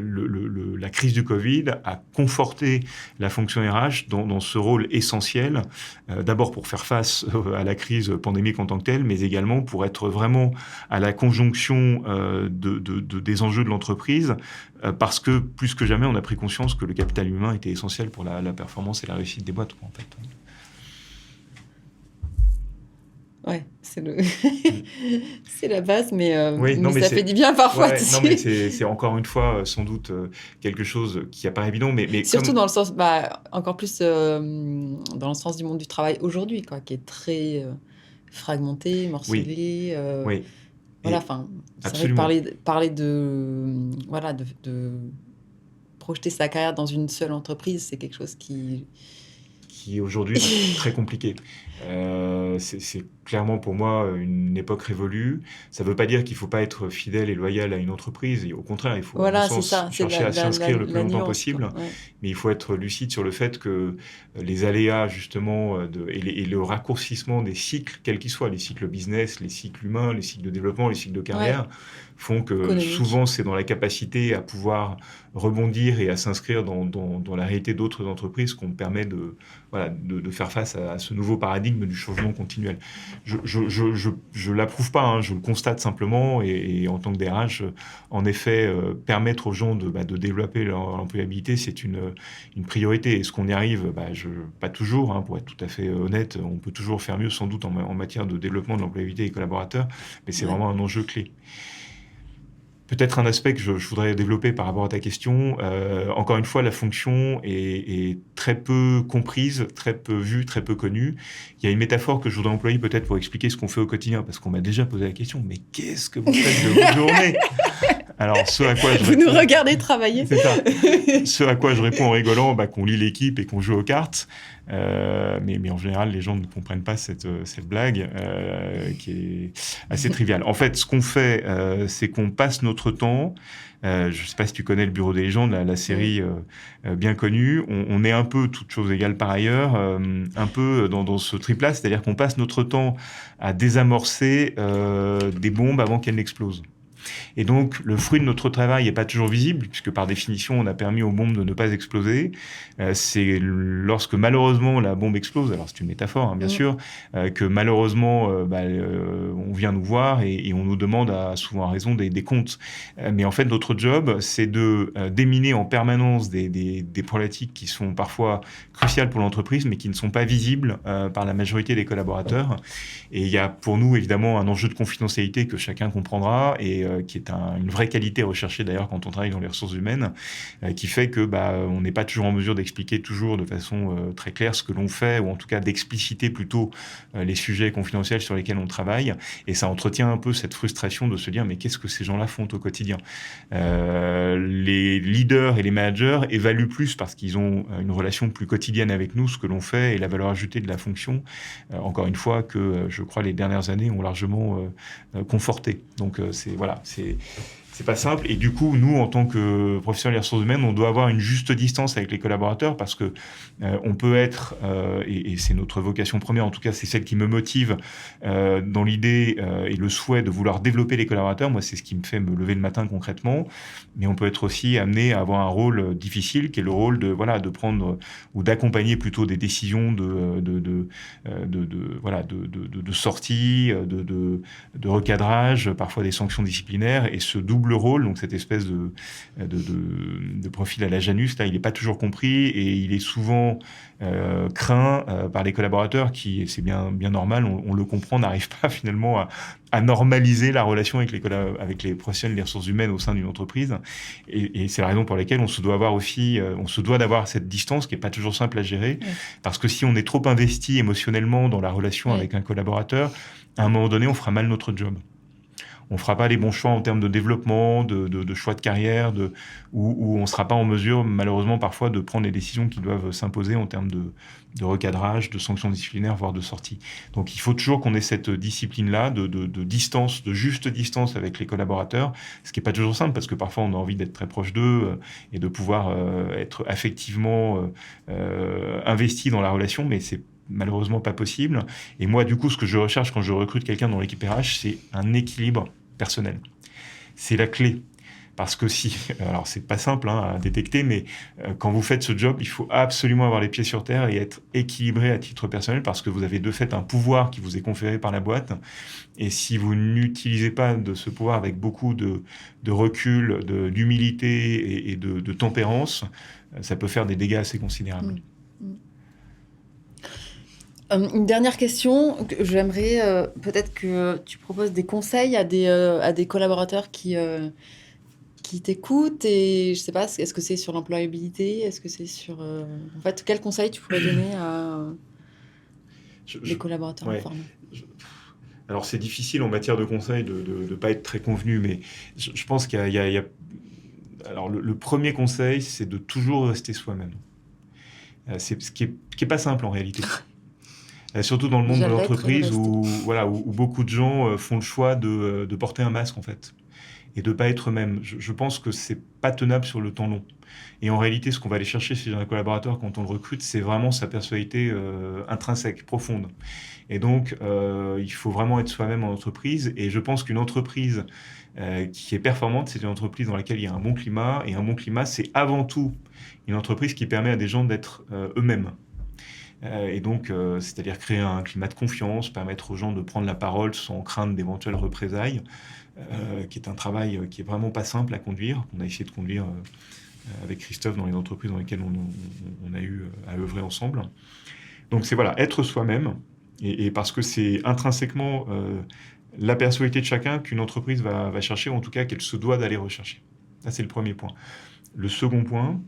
la crise du Covid a conforté la fonction RH dans ce rôle essentiel, d'abord pour faire face à la crise pandémique en tant que telle, mais également pour être vraiment à la conjonction des enjeux de l'entreprise, parce que plus que jamais, on a pris conscience que le capital humain était essentiel pour la performance et la réussite des boîtes, en fait. Ouais, c'est la base, mais ça fait du bien Ouais, parfois. non, mais c'est encore une fois sans doute quelque chose qui apparaît évident, mais surtout dans le sens, encore plus dans le sens du monde du travail aujourd'hui, quoi, qui est très fragmenté, morcelé. Oui. Voilà, enfin, c'est vrai que parler de projeter sa carrière dans une seule entreprise, c'est quelque chose qui aujourd'hui est très compliqué. C'est clairement pour moi une époque révolue. Ça ne veut pas dire qu'il ne faut pas être fidèle et loyal à une entreprise. Et au contraire, il faut chercher à s'inscrire le plus longtemps possible. Ouais. Mais il faut être lucide sur le fait que les aléas justement et le raccourcissement des cycles, quels qu'ils soient, les cycles business, les cycles humains, les cycles de développement, les cycles de carrière, font que souvent c'est dans la capacité à pouvoir rebondir et à s'inscrire dans la réalité d'autres entreprises qu'on permet de faire face à ce nouveau paradigme du changement continuel. Je l'approuve pas, hein, je le constate simplement, et en tant que DRH, en effet, permettre aux gens de développer leur employabilité, c'est une priorité. Est-ce qu'on y arrive? Pas toujours, hein, pour être tout à fait honnête, on peut toujours faire mieux sans doute en matière de développement de l'employabilité des collaborateurs, mais c'est vraiment un enjeu clé. Peut-être un aspect que je voudrais développer par rapport à ta question. Encore une fois, la fonction est très peu comprise, très peu vue, très peu connue. Il y a une métaphore que je voudrais employer peut-être pour expliquer ce qu'on fait au quotidien, parce qu'on m'a déjà posé la question, mais qu'est-ce que vous faites de votre journée? Alors, ce à quoi je Vous nous réponds, regardez travailler. c'est ça. Ce à quoi je réponds en rigolant, qu'on lit l'équipe et qu'on joue aux cartes. Mais en général, les gens ne comprennent pas cette blague qui est assez triviale. En fait, ce qu'on fait, c'est qu'on passe notre temps. Je ne sais pas si tu connais le Bureau des légendes, la série bien connue. On est un peu, toutes choses égales par ailleurs, un peu dans ce trip-là, c'est-à-dire qu'on passe notre temps à désamorcer des bombes avant qu'elles n'explosent. Et donc, le fruit de notre travail n'est pas toujours visible, puisque par définition, on a permis aux bombes de ne pas exploser. C'est lorsque malheureusement la bombe explose, alors c'est une métaphore, hein, bien sûr, que malheureusement on vient nous voir et on nous demande, souvent à raison, des comptes. Mais en fait, notre job, c'est de déminer en permanence des problématiques qui sont parfois cruciales pour l'entreprise, mais qui ne sont pas visibles par la majorité des collaborateurs. Et il y a pour nous, évidemment, un enjeu de confidentialité que chacun comprendra et qui est une vraie qualité recherchée d'ailleurs quand on travaille dans les ressources humaines, qui fait que on n'est pas toujours en mesure d'expliquer toujours de façon très claire ce que l'on fait, ou en tout cas d'expliciter plutôt les sujets confidentiels sur lesquels on travaille. Et ça entretient un peu cette frustration de se dire mais qu'est-ce que ces gens-là font au quotidien. Les leaders et les managers évaluent plus parce qu'ils ont une relation plus quotidienne avec nous, ce que l'on fait et la valeur ajoutée de la fonction. Encore une fois que je crois les dernières années ont largement conforté. Donc c'est pas simple. Et du coup, nous, en tant que professionnels des ressources humaines, on doit avoir une juste distance avec les collaborateurs parce que on peut être, et c'est notre vocation première, en tout cas, c'est celle qui me motive dans l'idée et le souhait de vouloir développer les collaborateurs. Moi, c'est ce qui me fait me lever le matin concrètement. Mais on peut être aussi amené à avoir un rôle difficile, qui est le rôle de prendre ou d'accompagner plutôt des décisions de sortie, de recadrage, parfois des sanctions disciplinaires, et ce double rôle, donc cette espèce de profil à la Janus, là, il n'est pas toujours compris et il est souvent craint par les collaborateurs qui, et c'est bien normal, on le comprend, n'arrivent pas finalement à normaliser la relation avec les professionnels des ressources humaines au sein d'une entreprise. Et c'est la raison pour laquelle on se doit d'avoir cette distance qui n'est pas toujours simple à gérer, parce que si on est trop investi émotionnellement dans la relation avec un collaborateur, à un moment donné, on fera mal notre job. On ne fera pas les bons choix en termes de développement, de choix de carrière, où on ne sera pas en mesure, malheureusement, parfois, de prendre les décisions qui doivent s'imposer en termes de recadrage, de sanctions disciplinaires, voire de sortie. Donc, il faut toujours qu'on ait cette discipline-là de distance, de juste distance avec les collaborateurs, ce qui n'est pas toujours simple, parce que parfois, on a envie d'être très proche d'eux et de pouvoir être affectivement investi dans la relation, mais c'est malheureusement pas possible. Et moi, du coup, ce que je recherche quand je recrute quelqu'un dans l'équipe RH, c'est un équilibre personnel. C'est la clé. Parce que alors c'est pas simple à détecter, mais quand vous faites ce job, il faut absolument avoir les pieds sur terre et être équilibré à titre personnel, parce que vous avez de fait un pouvoir qui vous est conféré par la boîte. Et si vous n'utilisez pas de ce pouvoir avec beaucoup de recul, d'humilité et de tempérance, ça peut faire des dégâts assez considérables. Une dernière question, j'aimerais peut-être que tu proposes des conseils à des collaborateurs qui t'écoutent, et je sais pas, est-ce que c'est sur l'employabilité, est-ce que c'est sur... En fait, quel conseil tu pourrais donner à des collaborateurs informés? Alors c'est difficile en matière de conseils de ne pas être très convenu, mais je pense qu'il y a... Alors le premier conseil, c'est de toujours rester soi-même. C'est ce qui est pas simple en réalité. Surtout dans le monde de l'entreprise où beaucoup de gens font le choix de porter un masque en fait et de pas être eux-mêmes. Je pense que c'est pas tenable sur le temps long. Et en réalité, ce qu'on va aller chercher chez un collaborateur quand on le recrute, c'est vraiment sa personnalité intrinsèque, profonde. Et donc, il faut vraiment être soi-même en entreprise. Et je pense qu'une entreprise qui est performante, c'est une entreprise dans laquelle il y a un bon climat. Et un bon climat, c'est avant tout une entreprise qui permet à des gens d'être eux-mêmes. Et donc, c'est-à-dire créer un climat de confiance, permettre aux gens de prendre la parole sans crainte d'éventuelles représailles, qui est un travail qui est vraiment pas simple à conduire, qu'on a essayé de conduire avec Christophe dans les entreprises dans lesquelles on a eu à œuvrer ensemble. Donc c'est être soi-même, et parce que c'est intrinsèquement la personnalité de chacun qu'une entreprise va chercher, ou en tout cas qu'elle se doit d'aller rechercher. Ça, c'est le premier point. Le second point,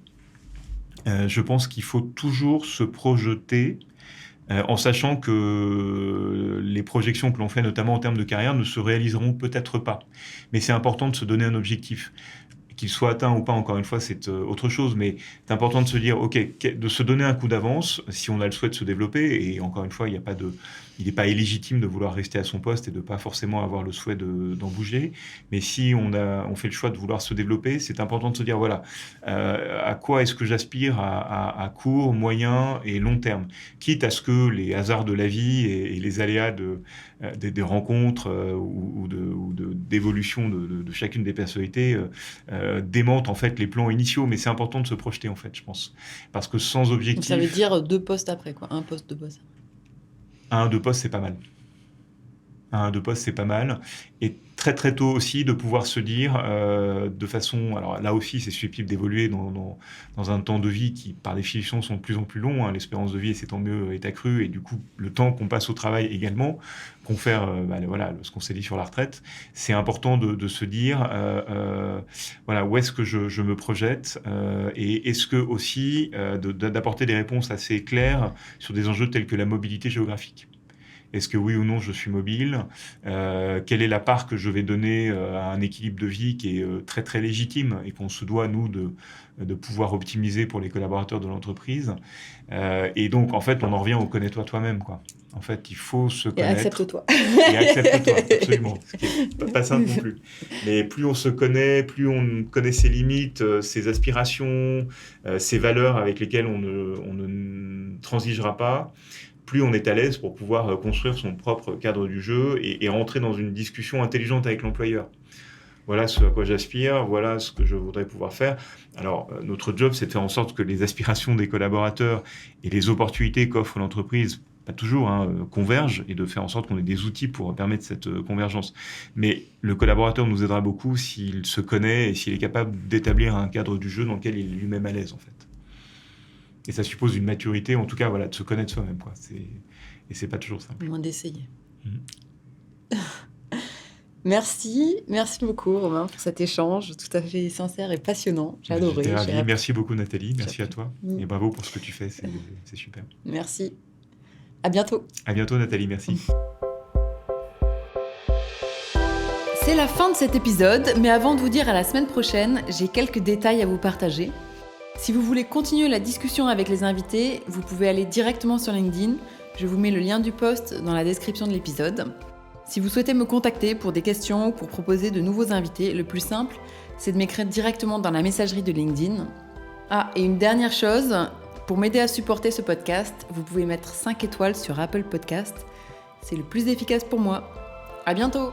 je pense qu'il faut toujours se projeter en sachant que les projections que l'on fait, notamment en termes de carrière, ne se réaliseront peut-être pas. Mais c'est important de se donner un objectif. Qu'il soit atteint ou pas, encore une fois, c'est autre chose, mais c'est important de se dire, OK, de se donner un coup d'avance si on a le souhait de se développer, et encore une fois, il n'est pas illégitime de vouloir rester à son poste et de pas forcément avoir le souhait d'en bouger, mais si on fait le choix de vouloir se développer, c'est important de se dire, voilà, à quoi est-ce que j'aspire à court, moyen et long terme, quitte à ce que les hasards de la vie et les aléas des rencontres ou d'évolution de chacune des personnalités démente en fait les plans initiaux, mais c'est important de se projeter en fait, je pense, parce que sans objectif. Donc ça veut dire 2 postes après, quoi, 1 poste, 2 postes. 1-2 postes, c'est pas mal. 1-2 postes, c'est pas mal. Et très très tôt aussi, de pouvoir se dire de façon... Alors là aussi, c'est susceptible d'évoluer dans un temps de vie qui, par définition, sont de plus en plus longs. Hein. L'espérance de vie, c'est tant mieux, est accrue. Et du coup, le temps qu'on passe au travail également, confère voilà, ce qu'on s'est dit sur la retraite, c'est important de se dire voilà, où est-ce que je me projette et est-ce que aussi d'apporter des réponses assez claires sur des enjeux tels que la mobilité géographique. Est-ce que oui ou non je suis mobile? Quelle est la part que je vais donner à un équilibre de vie qui est très très légitime et qu'on se doit, nous, de pouvoir optimiser pour les collaborateurs de l'entreprise. Et donc, en fait, on en revient au connais-toi toi-même, quoi. En fait, il faut se connaître. Et accepte-toi. Et accepte-toi, absolument. Ce qui n'est pas simple non plus. Mais plus on se connaît, plus on connaît ses limites, ses aspirations, ses valeurs avec lesquelles on ne transigera pas, plus on est à l'aise pour pouvoir construire son propre cadre du jeu et rentrer dans une discussion intelligente avec l'employeur. Voilà ce à quoi j'aspire, voilà ce que je voudrais pouvoir faire. Alors, notre job, c'est de faire en sorte que les aspirations des collaborateurs et les opportunités qu'offre l'entreprise, pas toujours, convergent et de faire en sorte qu'on ait des outils pour permettre cette convergence. Mais le collaborateur nous aidera beaucoup s'il se connaît et s'il est capable d'établir un cadre du jeu dans lequel il est lui-même à l'aise, en fait. Et ça suppose une maturité, en tout cas, voilà, de se connaître soi-même, quoi. Et c'est pas toujours simple. Au moins d'essayer. Merci beaucoup Romain pour cet échange tout à fait sincère et passionnant. J'ai adoré. J'étais ravi. Merci beaucoup Nathalie, merci à toi. Et bravo pour ce que tu fais, c'est super. Merci. À bientôt. À bientôt Nathalie, merci. C'est la fin de cet épisode, mais avant de vous dire à la semaine prochaine, j'ai quelques détails à vous partager. Si vous voulez continuer la discussion avec les invités, vous pouvez aller directement sur LinkedIn. Je vous mets le lien du post dans la description de l'épisode. Si vous souhaitez me contacter pour des questions ou pour proposer de nouveaux invités, le plus simple, c'est de m'écrire directement dans la messagerie de LinkedIn. Ah, et une dernière chose, pour m'aider à supporter ce podcast, vous pouvez mettre 5 étoiles sur Apple Podcast. C'est le plus efficace pour moi. À bientôt!